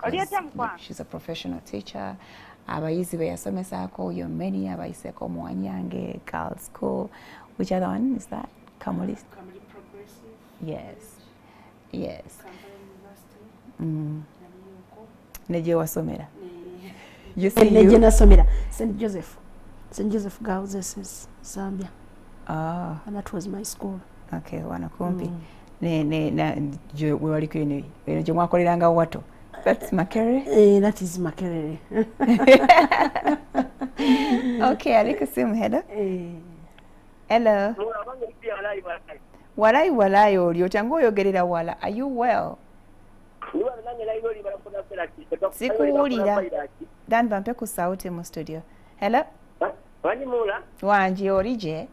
she's a professional teacher abayizi be yasomesaako yo many abayiseko mu Wanyange girls school which other one is that Kamuli Progressive yes neje wasomera you see neje nasomera St. Joseph Girls SS Zambia. And that was my school. Okay, wana kumpi. We waliko ene je mwakoleranga wato. That's Makerere? That is Makerere. Okay, aliko simu header. Hello. Walai walai olyo tangu oyogerera wala. Are you well? Sikuwulira. Dan bampe ku sauti mu studio. Hello. Wanji olije?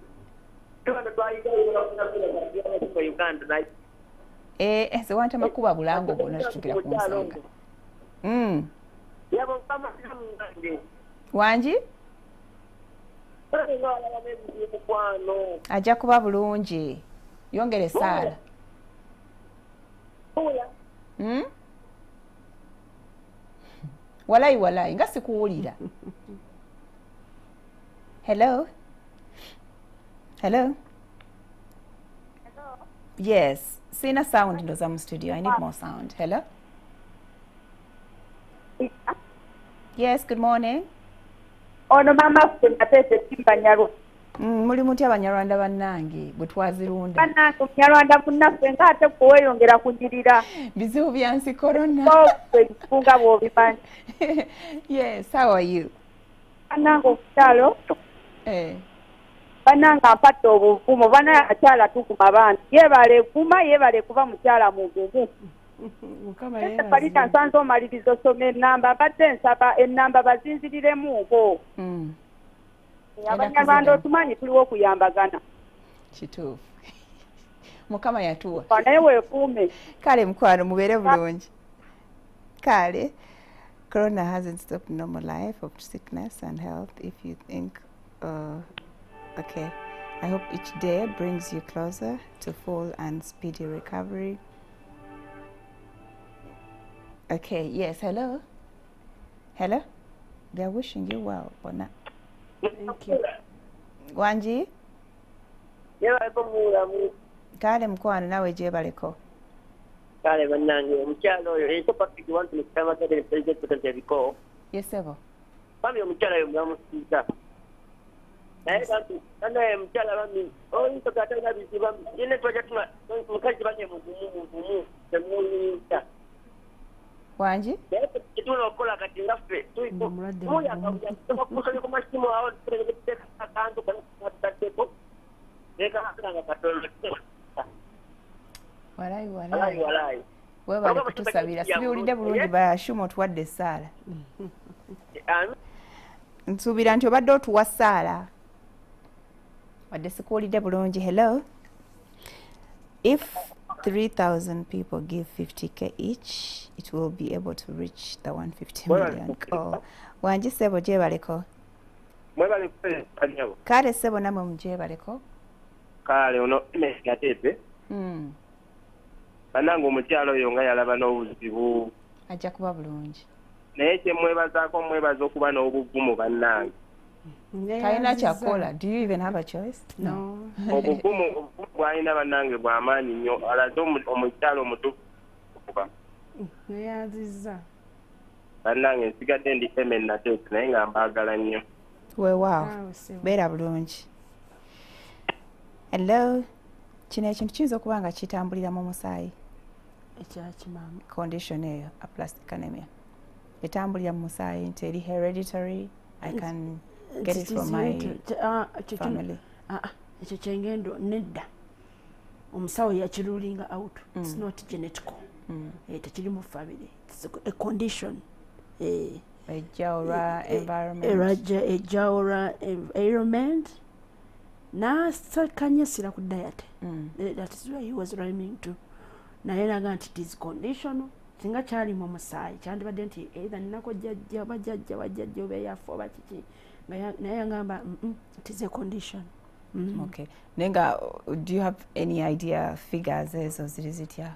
Se wanta makuba bulango bwonna tutukira ku nsonga. Wanji? Ajja kuba bulungi. Yongere saala. Walai walai nga sikuwulira. Hello? Hello? Yes. Sina sound ndoza mu studio. I need more sound. Hello? Yes, good morning. Ono mama kunatese Kimbanyaro. Muli mutya Abanyarwanda bannange bwe twazirunda. Bannange Munyarwanda munnaffe nga ate kuweyongera kunyirira. Bizibu byansi corona. Funga bw'obimanyi. Yes, how are you? Bannange okukyalo. Bannange ampatta obuvumu bana akyala tukuma bantu. Yeebale kuma yeebale kuba mukyala mugumu. Mukama yeebale. Palita nsanze omaliriza osoma ennamba badde nsaba ennamba bazinziriremuko. Abanyarwanda otumanyi tuliwo okuyambagana. Kituufu. Mukama yatuwa. Naye weekuume. Kale mukwano mubeere bulungi. Kale. Corona hasn't stopped normal life of sickness and health. If you think, okay, I hope each day brings you closer to full and speedy recovery. Okay, yes, hello? Hello? They are wishing you well, Bona. Thank you. Wanji? Kale mkwano nawe jebaleko. Kale bannange omukyala oyo ekyo pakiti wantu mukitamatadde president potential ebiko. Yes, sebo. Bami omukyala oyo mwamusiiza. Naye bantu naye omukyala bami oyinza katalina bizibu yene twajatuma mukazi banye mugumu temuyiita. Wanji? Kituna okukola kati ngaffe tuyiko muya akakusonye ku masimu awo tuteeka akantu kanattaddeko leka akanga katono. Walai walai. Webale kutusabira. Sibiwulidde bulungi bayashuma otuwadde essaala. Nsuubira nti obadde otuwa ssaala. Wadde sikuwulidde bulungi. Hello? If 3,000 people give 50k each, it will be able to reach the 150 million goal. Wanji sebo jebaleko. Mwebale kupenyabo. Kale sebo namwe mujebaleko. Kale ono yateete. Bannange omukyalo oyo nga yalaba n'obuzibu. Ajja kuba bulungi. Naye kyemwebazaako mwebaza okuba n'obuvumu bannange. Talina kyakola. Do you even have a choice? No. Obuvumu bw'alina bannange bw'amaanyi nnyo alaze omukyalo omutuufu okuba. Neyanziza. Bannange nsigadde ndi eme nateesi naye nga mbaagala nnyo. Weewaawo. Beera bulungi. Hello? Kino ekintu kiyinza okuba nga kitambulira mu musaayi. Ekyakimaama. Condition eyo, aplastic anemia. Etambulira mu musaayi nti eri hereditary. I can get it from my family. Ekyo kyengendo nedda. Omusawo yakirulinga out. It's not genetical. Tekiri mu family. It's a condition. Ejawura environment. Ejawura environment. Kanyesira ku diet. That is where he was rhyming to. Naye naga nti it is conditional. Singa kyali mu musaayi kyandibadde nti either nnako jjajja bajjajja oba yafa oba kiki. Naye agamba it is a condition. Okay. Nenga, do you have any idea figures ezo ziri zitya?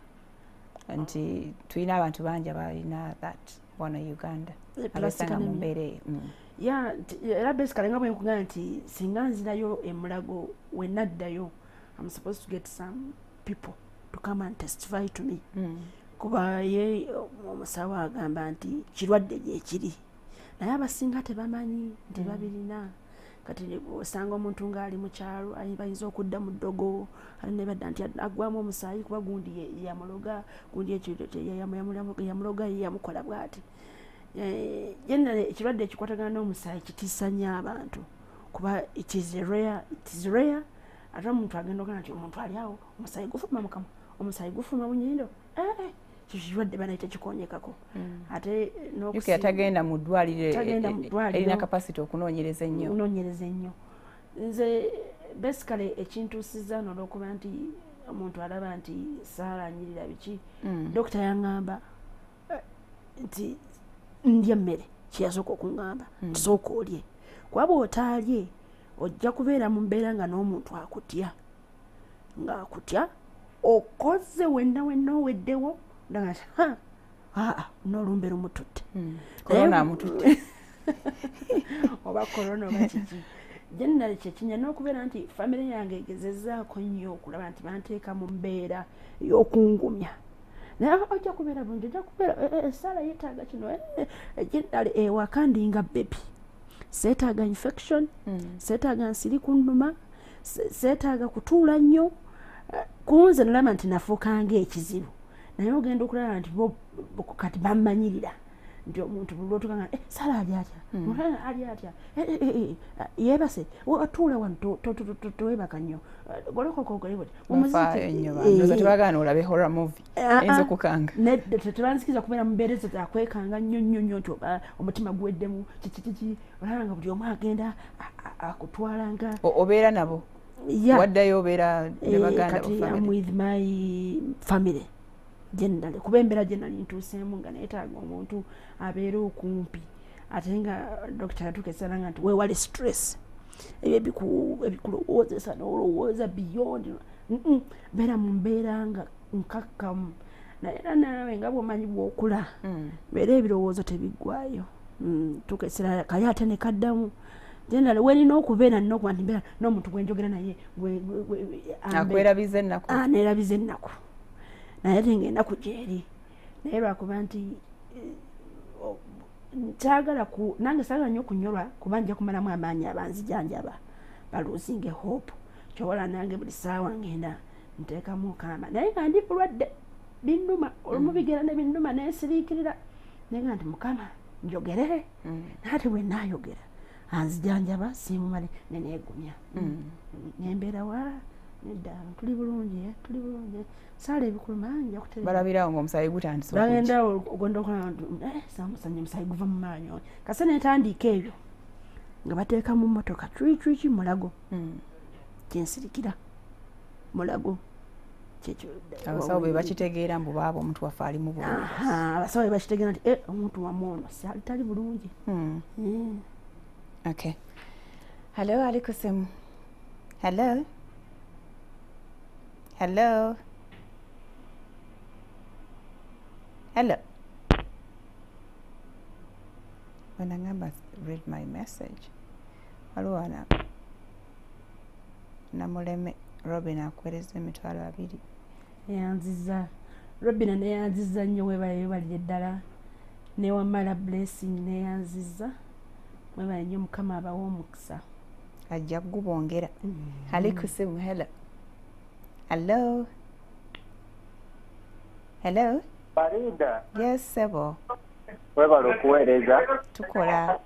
Nti tulina abantu bangi abalina that wano Uganda. Abasanga mu mbeere. Yeah, era basically nga bwe nkugamba nti singa nzirayo emulago when naddayo, I'm supposed to get some people to come and testify to me. Kuba ye omusawo agamba nti kirwadde gyekiri. Naye abasinga tebamanyi nti babirina. Kati osanga omuntu ng'ali mu kyalo ayinza okudda mu ddogo alina ebadda nti agwamu omusaayi kuba gundi yamuloga gundi yamuloga yamukola bw'ati. Yenna ekirwadde ekikwatagana n'omusaayi kitiisa nnyo abantu kuba it is rare ate omuntu agenda okugamba nti omuntu ali awo omusaayi gufuluma mukama omusaayi gufuluma mu nnyindo kirwadde banayita kikonyekako ate yuki atagenda mu ddwaliro erina kapasite okunoonyereza ennyo nze basically ekintuusiza n'olwokuba nti omuntu alaba nti saalanyirira biki dokita yaŋŋamba nti ndya emmere kyeyasooka okuŋŋamba tusooka olye kuba bw'otaalye ojja kubeera mu mbeera nga n'omuntu akutya ng'akutya okoze wenna oweddewo ndaga n'olumbe lumututte oba korona oba kiki generally kyekinya n'okubeera nti famire yange egezezzaako nnyo okulaba nti banteeka mu mbeera y'okungumya naye ojja kubeera bulungi ojja kubeera esaala yeetaaga kino generally ewaka ndinga bebi seetaaga infection seetaaga nsiri kunnuma seetaaga kutuula nnyo kunze nalaba nti nafuukanga ekizibu naye ogenda okulaba nti kati bammanyirira nti omuntu bulwotukanga sala ali atya yebase watuula wano towebaka nnyo tebagaana olabe horror movie eyinza okukanga tebanzikiza kubeera mu mbeera ezo zakwekanga nnyo nti omutima guweddemu kiki olaba nga buli omu agenda akutwalanga obeera nabo waddayo obeera nebaganda kati am with my family generally kuba embeera generally ntuuseemu nga neetaaga omuntu abeera okumpi ate nga dokita yatukeseranga nti weewale stress ebyo ebikulowoozesa n'olowooza beyond beera mu mbeera nga nkakkamu naye era naawe nga bwomanyi bwokula beera ebirowoozo tebiggwayo tukesera kale ate ne kaddamu generally wenina okubeera nina okuba nti mbeera n'omuntu gwenjogera naye akwerabiza ennaku neerabiza ennaku naye ate ng'ennaku gyeri naye lwakuba nti kyagala nange saagala nnyo okunyolwa kuba nja kumalamu amaanyi abanzijanjaba baluuzinge hope kyobola nange buli ssaawa ngenda nteekamu okama naye nga ndi bulwadde binnuma olumu bigera ne binnuma neesiriikirira naye nga nti mukama njogere naate bwe naayogera anzijanjaba siimumale neneegumya nembeera wa nedda tuli bulungi saala ebikuluma nja kuterera balabirawo ng'omusaayi gutandise bagenda ogenda okola samusanya omusaayi guva mu maanyi kase netandika ebyo nga bateeka mu mmotoka twiki mulago kyensirikira mulago abasawo be bakitegeera mbu baaba omuntu waffe alimu bulungi abasawo be bakitegeera nti omuntu wamwono tali bulungi okay hello alikusimu hello when agamba read my message waliwo wana namuleme Robin akwereza emitwalo 2 yanziza Robin neyanziza nnyo webalire ddala newamala blessing neyanziza webaye nnyo mukama abawa omukisa ajja kugubongera alikusimu hello Farida. Yes, sebo. Webala okuweereza. Tukola.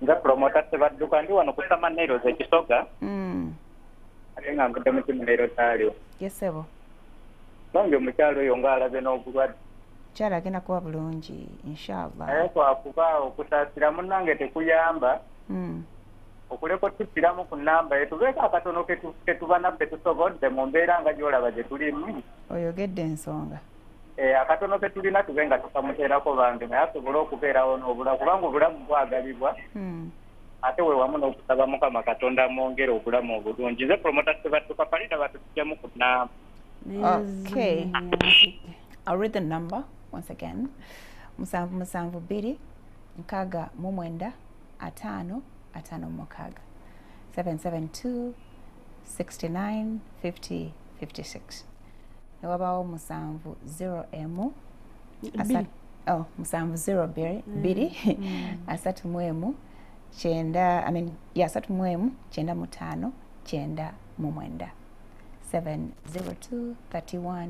Nga promota sebadduka ndi wano kusama nero zekisoga. Ate nga nkudde mu kimunero taaliwo. Yes, sebo. Longe omukyalo oyo ng'alaze n'obulwadde. Mukyala agenda kuba bulungi, inshallah. Naye twakuba okusaasira munnange tekuyamba. Okuleko tussiramu ku nnamba etubeeko akatono ketuba naffe tusobodde mu mbeera nga gy'olaba gye tulimu. Oyogedde ensonga. Akatono ke tulina tube nga tukamuteerako bange naye asobole okubeerawo n'obulamu kubanga obulamu bwagalibwa ate we wamu n'okusaba mukama katonda amwongere obulamu obulungi nze promota sebatuka palida batutukyemu ku nnamba. Okay. I'll read the number once again. 772 69 50 56. Newabawo 70 2 asatu mwemu chenda 95 9 mwenda 702 31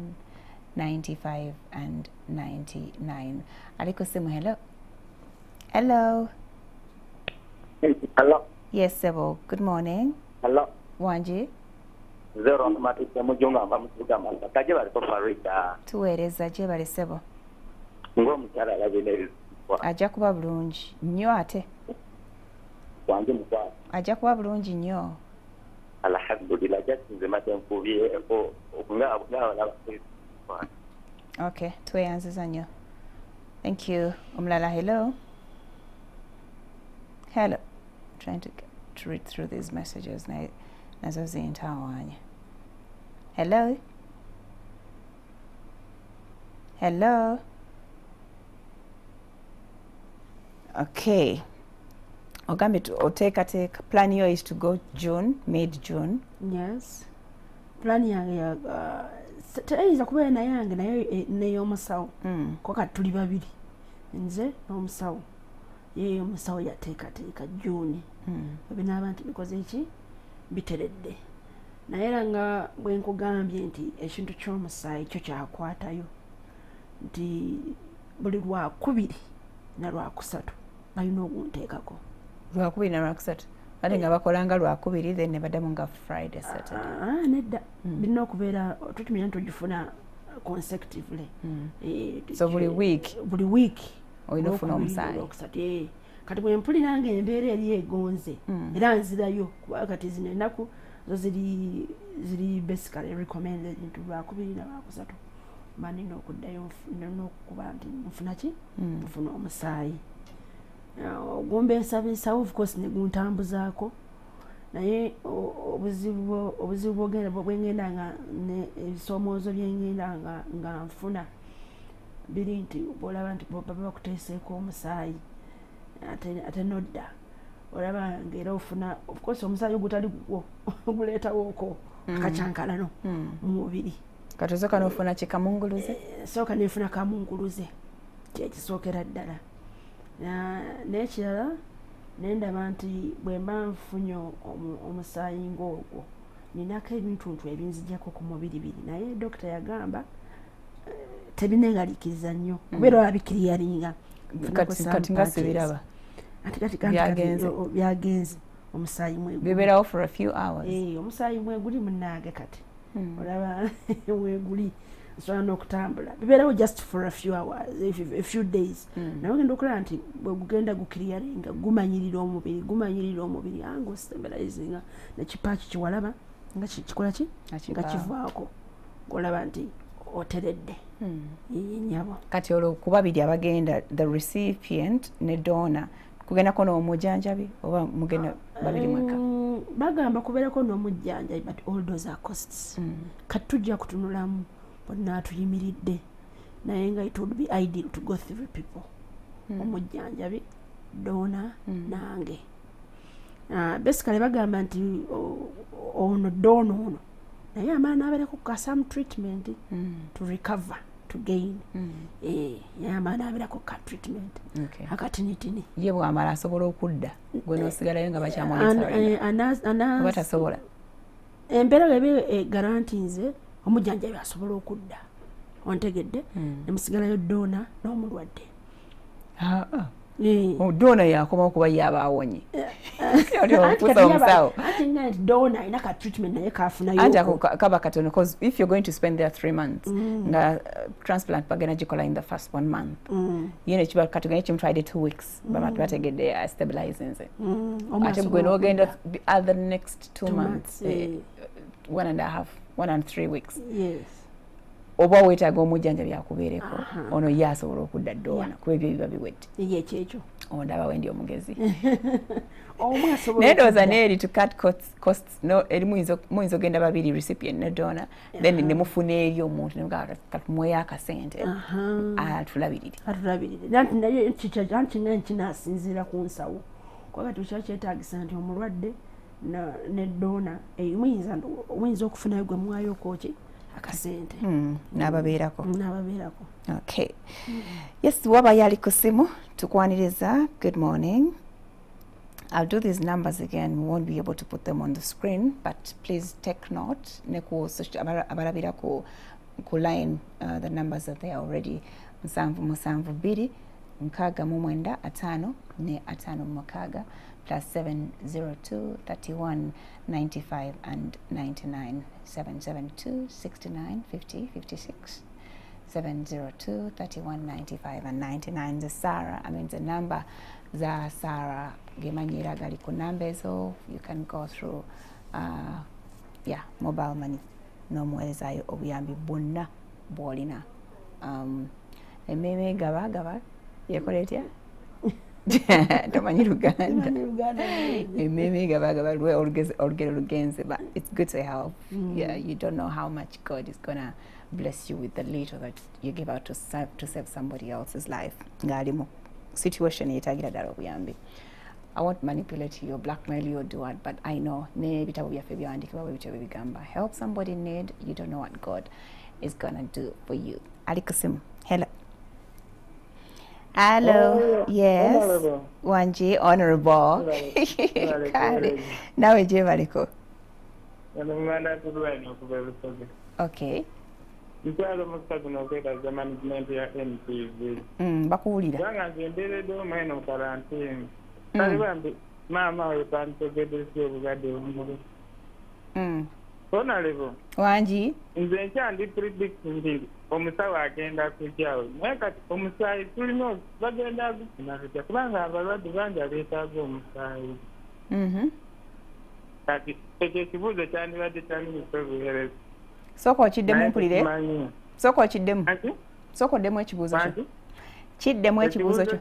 95 and 99. Aliko simu hello. Hello. Yes, Sebo. Good morning. Hello. Wanji. zero matike mujunga amba mutuga manda kaje bali ko farida tuweereza gye balesebo ng'omukyala alabine ajja kuba bulungi nnyo ate wange mukwa ajja kuba bulungi nnyo alhamdulillah jasinze mate nkubyeko nga okay tweyanziza nnyo thank you omulala hello trying to read through these messages nazo zintawanya hello okay ogambye oteekateeka plan yo is to go mid June. Yes, plan yange teyinza kubeera nayange naye ney'omusawo ko kati tuli babiri nze n'omusawo yeeyo omusawo yateekateeka June binaaba nti bikoze ki biteredde naye era nga bwe nkugambye nti ekintu ky'omusaayi kyo kyakwatayo nti buli Lwakubiri na Lwakusatu balina ogunteekako Lwakubiri na Lwakusatu ate nga bakolanga Lwakubiri then ne baddamu nga Friday Saturday nedda birina okubeera tutumira nti ogifuna consecutively so buli week olina ofuna omusaayi kati bwe mpulira nga embeera eri egonze era nzirayo kuba kati zino ennaku zo ziri basically recommended nti Lwakubiri na Lwakusatu manina okuddayo n'okuba nti nfuna ki nfuna omusaayi ogumbeesabeesawo of course ne guntambuzaako naye obuzibu bwengenda nga ebisoomoozo byengenda nga nfuna biri nti olaba nti baba bakuteeseeko omusaayi ate nodda olaba ngaera ofuna of course omusaayi ogutali gwo guleetawooko akacyankalano mu mubiri kati osooka n'ofuna kikamunguluze sooka nefuna kamunguluze kyekisookera ddala n'ekirala nendaba nti bwe mba nfunye omusaayi ng'ogwo ninako ebintuntu ebinzijjako ku mubiri biri naye dokita yagamba tebineegalikiriza nnyo kubeera wabikiriyalinga kati nga sibiraba byagenze omusaayi bibeerawo for a few hours omusaayi mweguli munaage kati olaba mweguli osobola n'okutambula bibeerawo just for a few hours a few days naye ogenda okulaba nti bwe gugenda gukiriyalinga gumanyirira omubiri anga ostabilizinga nekipaaki kiwalaba nga kikola ki nga kivaako golaba nti oteredde nyabo kati olwo kuba biri abagenda the recipient ne donor kugendako n'omujjanjabi oba mugenda babiri mweka bagamba kubeerako n'omujjanjabi but all those are costs kati tujja kutunulamu bonna tuyimiridde naye nga it would be ideal to go through people omujjanjabi donor nange basically bagamba nti ono donor ono naye amaana abeereko ka some treatment to recover to gain amaana abeerako ka treatment akatinitini ye bwamala asobola okudda gwe n'osigalayo nga bakyamonitoringa oba tasobola embeera webe garanti nze omujjanjabi asobola okudda ontegedde nemusigalayo doona n'omulwadde doona yakoma okuba yaba awonye doona alina ka treatment naye kafunayo anti ako kaba katono because if you're going to spend there 3 months nga transplant bagenda gikola in the first 1 month yene kiba katuganye kimutwalide 2 weeks bategedde stabilizinze ate gwe n'ogenda the other next 2 months 1 and 3 weeks oba weetaaga omujjanjabi akubeereko ono ye asobola okudda doona kuba ebyo biba biwedde ekyekyo ondaba wendi omugezi naye ndowooza neeri to cut costs eri muyinza ogenda babiri recipient ne donor then nemufuna eri omuntu katumuweyo akasente atulabirire anti nga nkinasinziira ku nsawo kwakati okyala kyetaagisa nti omulwadde ne donor muyinza okufunayo gwe muwayoko ki akasente n'ababeerako okay yes waba yali ku simu tukwaniriza good morning. I'll do these numbers again. We won't be able to put them on the screen, but please take note. Abalabira ku line the numbers are there already. Musanvu 2 nkaaga mu 9 5 ne 5 6 plus 702 31 95 and 99 772 69 50 56 702 31 95 and 99 the Sarah the number za Sarah gemanyira gali ku number ezo. You can go through mobile money n'omuweerezayo obuyambi bwonna bw'olina. Emmeme gaba yekola etya? Tomanyi Luganda. Emmeme gaba olugero lugenze, but it's good to help. Yeah, you don't know how much God is gonna bless you with the little that you give out to save somebody else's life. Ng'ali mu situation yeetagira ddala obuyambi. I won't manipulate you or blackmail you or do what, but I know n'ebitabo byaffe byawandikibwa bwe bityo bigamba help somebody in need. You don't know what God is gonna do for you. Ali kusimu. Hello. Hello. Yes. Honorable. Wanji, honorable. Kale. Nawe je baliko? Okay. Bakuwulira. Wanji nze nkyandi predict nti omusawo agenda kujyawo naye kati omusaayi tulina bagenda gufunakutya kubanga abalwadde bangi abeetaaga omusaayi. Kati ekyo ekibuuzo kyandibadde kyandibadde buweereza. Sooka okiddemu mpulire. Sooka okiddemu. Sooka oddemu ekibuuzo kyo. Kiddemu ekibuuzo kyo.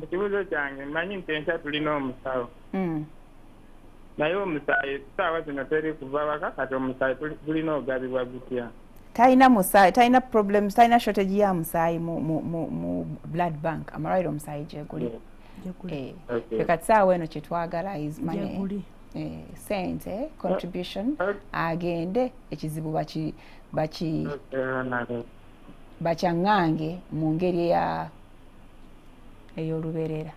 Ekibuuzo kyange mmanyi nti enkya tulina omusawo. Naye omusaayi ssaawa zino teri kuva waka kati omusaayi tulina ogabibwa gutya? Talina musaayi, talina problems, talina shortage ya musaayi mu blood bank. Am I right? Omusaayi gye guli. Kati ssaawa eno kye twagala is money. Sente contribution agende ekizibu bakyangange mu ngeri ey'olubeerera.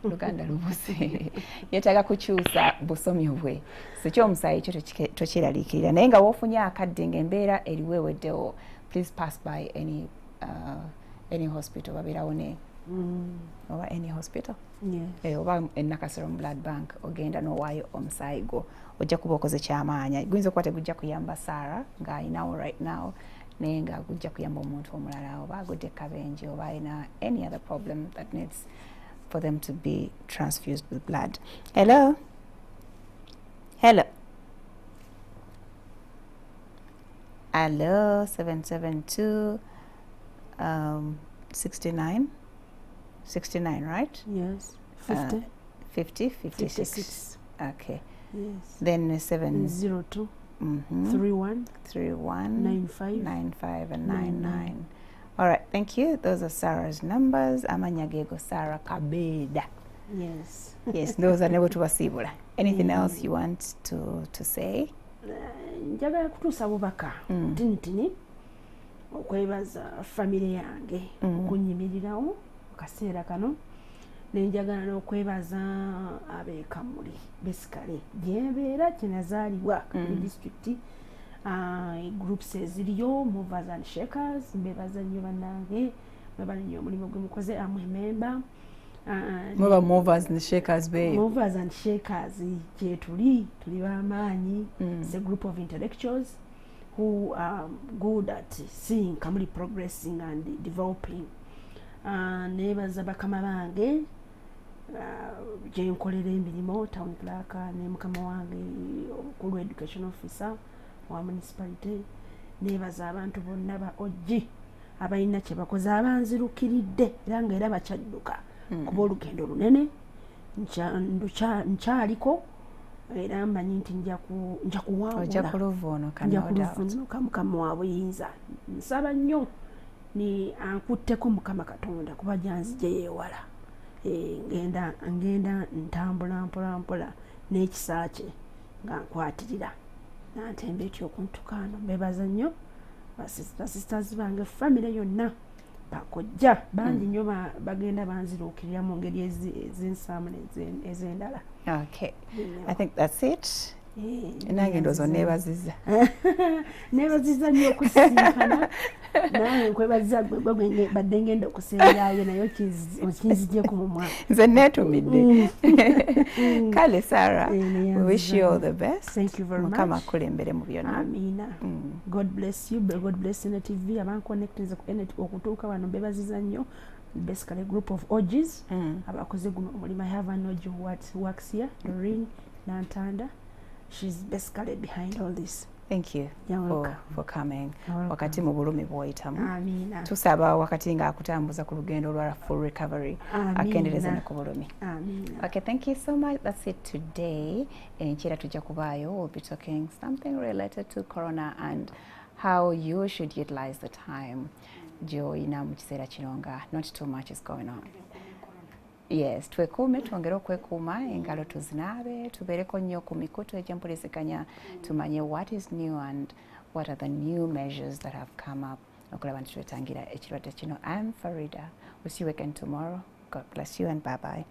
Luganda lubuze. Yeetaaga kukyusa busomi bwe. So ky'omusaayi kyo tokiraliikirira. Naye nga woofunye akadde ng'embeera eriweeweddewo, please pass by any hospital babeerawo ne oba any hospital. Oba Nakasero blood bank ogenda n'owaayo omusaayi gwo. Ojja kuba okoze ky'amaanyi. Guyinza okuba tegujja kuyamba Sarah ng'ayinawo right now, naye nga gujja kuyamba omuntu omulala oba agudde kabenje oba alina any other problem that needs for them to be transfused with blood. Hello? Hello? Hello? 772 69 69, right? Yes. 50 50 56. Okay. Yes. Then 702 31 95 and 99. All right, thank you. Those are Sarah's numbers. Amanya gego Sarah Kabeda. Yes. Yes, those are never to wasibula. Anything else you want to say? Njagala kutuusa bubaka tinitini okwebaza family yange kunyimirirawo kaseera kano, nenjagala n'okwebaza abeekamuli besikale gyembeera kyenazaalibwa mu district groups eziriyo movers and shakers. Mbebaza nnyo bannange, mwebale nnyo omulimu gwe mukoze. I'm a member. Mweba movers and shakers be. Movers and shakers gye tuli b'amaanyi. It's a group of intellectuals who are good at seeing Kamuli progressing and developing. Nebaza bakama bange gye nkolera emirimu, town clerk ne mukama wange omukulu education officer wa municipality. Nebaza abantu bonna ba oji abalina kye bakoze abanzirukiridde era ng'era bakyadduka kuba olugendo lunene nkyaliko era mmanyi nti nja kuwangula mukama wa buyinza. Nsaba nnyo ni ankutteko mukama Katonda kuba gyanzije yeewala. Ngenda ntambula mpola n'ekisa kye nga nkwatirira nantemba ekyokuntukaano. Mbebaza nnyo basisters bange, family yonna, bakojja bangi nnyo bagenda banziruukirira mu ngeri ez'ensaamu ez'endala. Okay, I think that's it. nange ndowooza neebaziza neebaziza nnyo okusisinkana nawe nkwebaziza badde ngenda okusembayo naye okinzigye ku mumwa nze neetumidde kale Sarah, we wish you all the best. Thank you very much. Mukama akulembere mu byonna. Amina. God bless you. God bless NTV. Abanconnected okutuuka wano bebaziza nnyo. Basically a group of OGs. Abakoze guno omulimu. I have an OG who works here, Doreen Nantanda. She's basically behind all this. Thank you for coming. Wakati mu bulumi bwoyitamu. Amina. Tusaba wakati nga akutambuza ku lugendo lwa full recovery. Akendereza ne ku bulumi. Amina. Okay, thank you so much. That's it today. Enchira tujja kubaayo. We'll be talking something related to corona and how you should utilize the time. Joina mu kiseera kino nga not too much is going on. Yes, twekuume twongere okwekuuma engalo tuzinabe tubeereko nnyo ku mikutu egy'empuliziganya tumanye what is new and what are the new measures that have come up okulaba nti twetangira ekirwadde kino. I'm Farida. We'll see you again tomorrow. God bless you and bye-bye.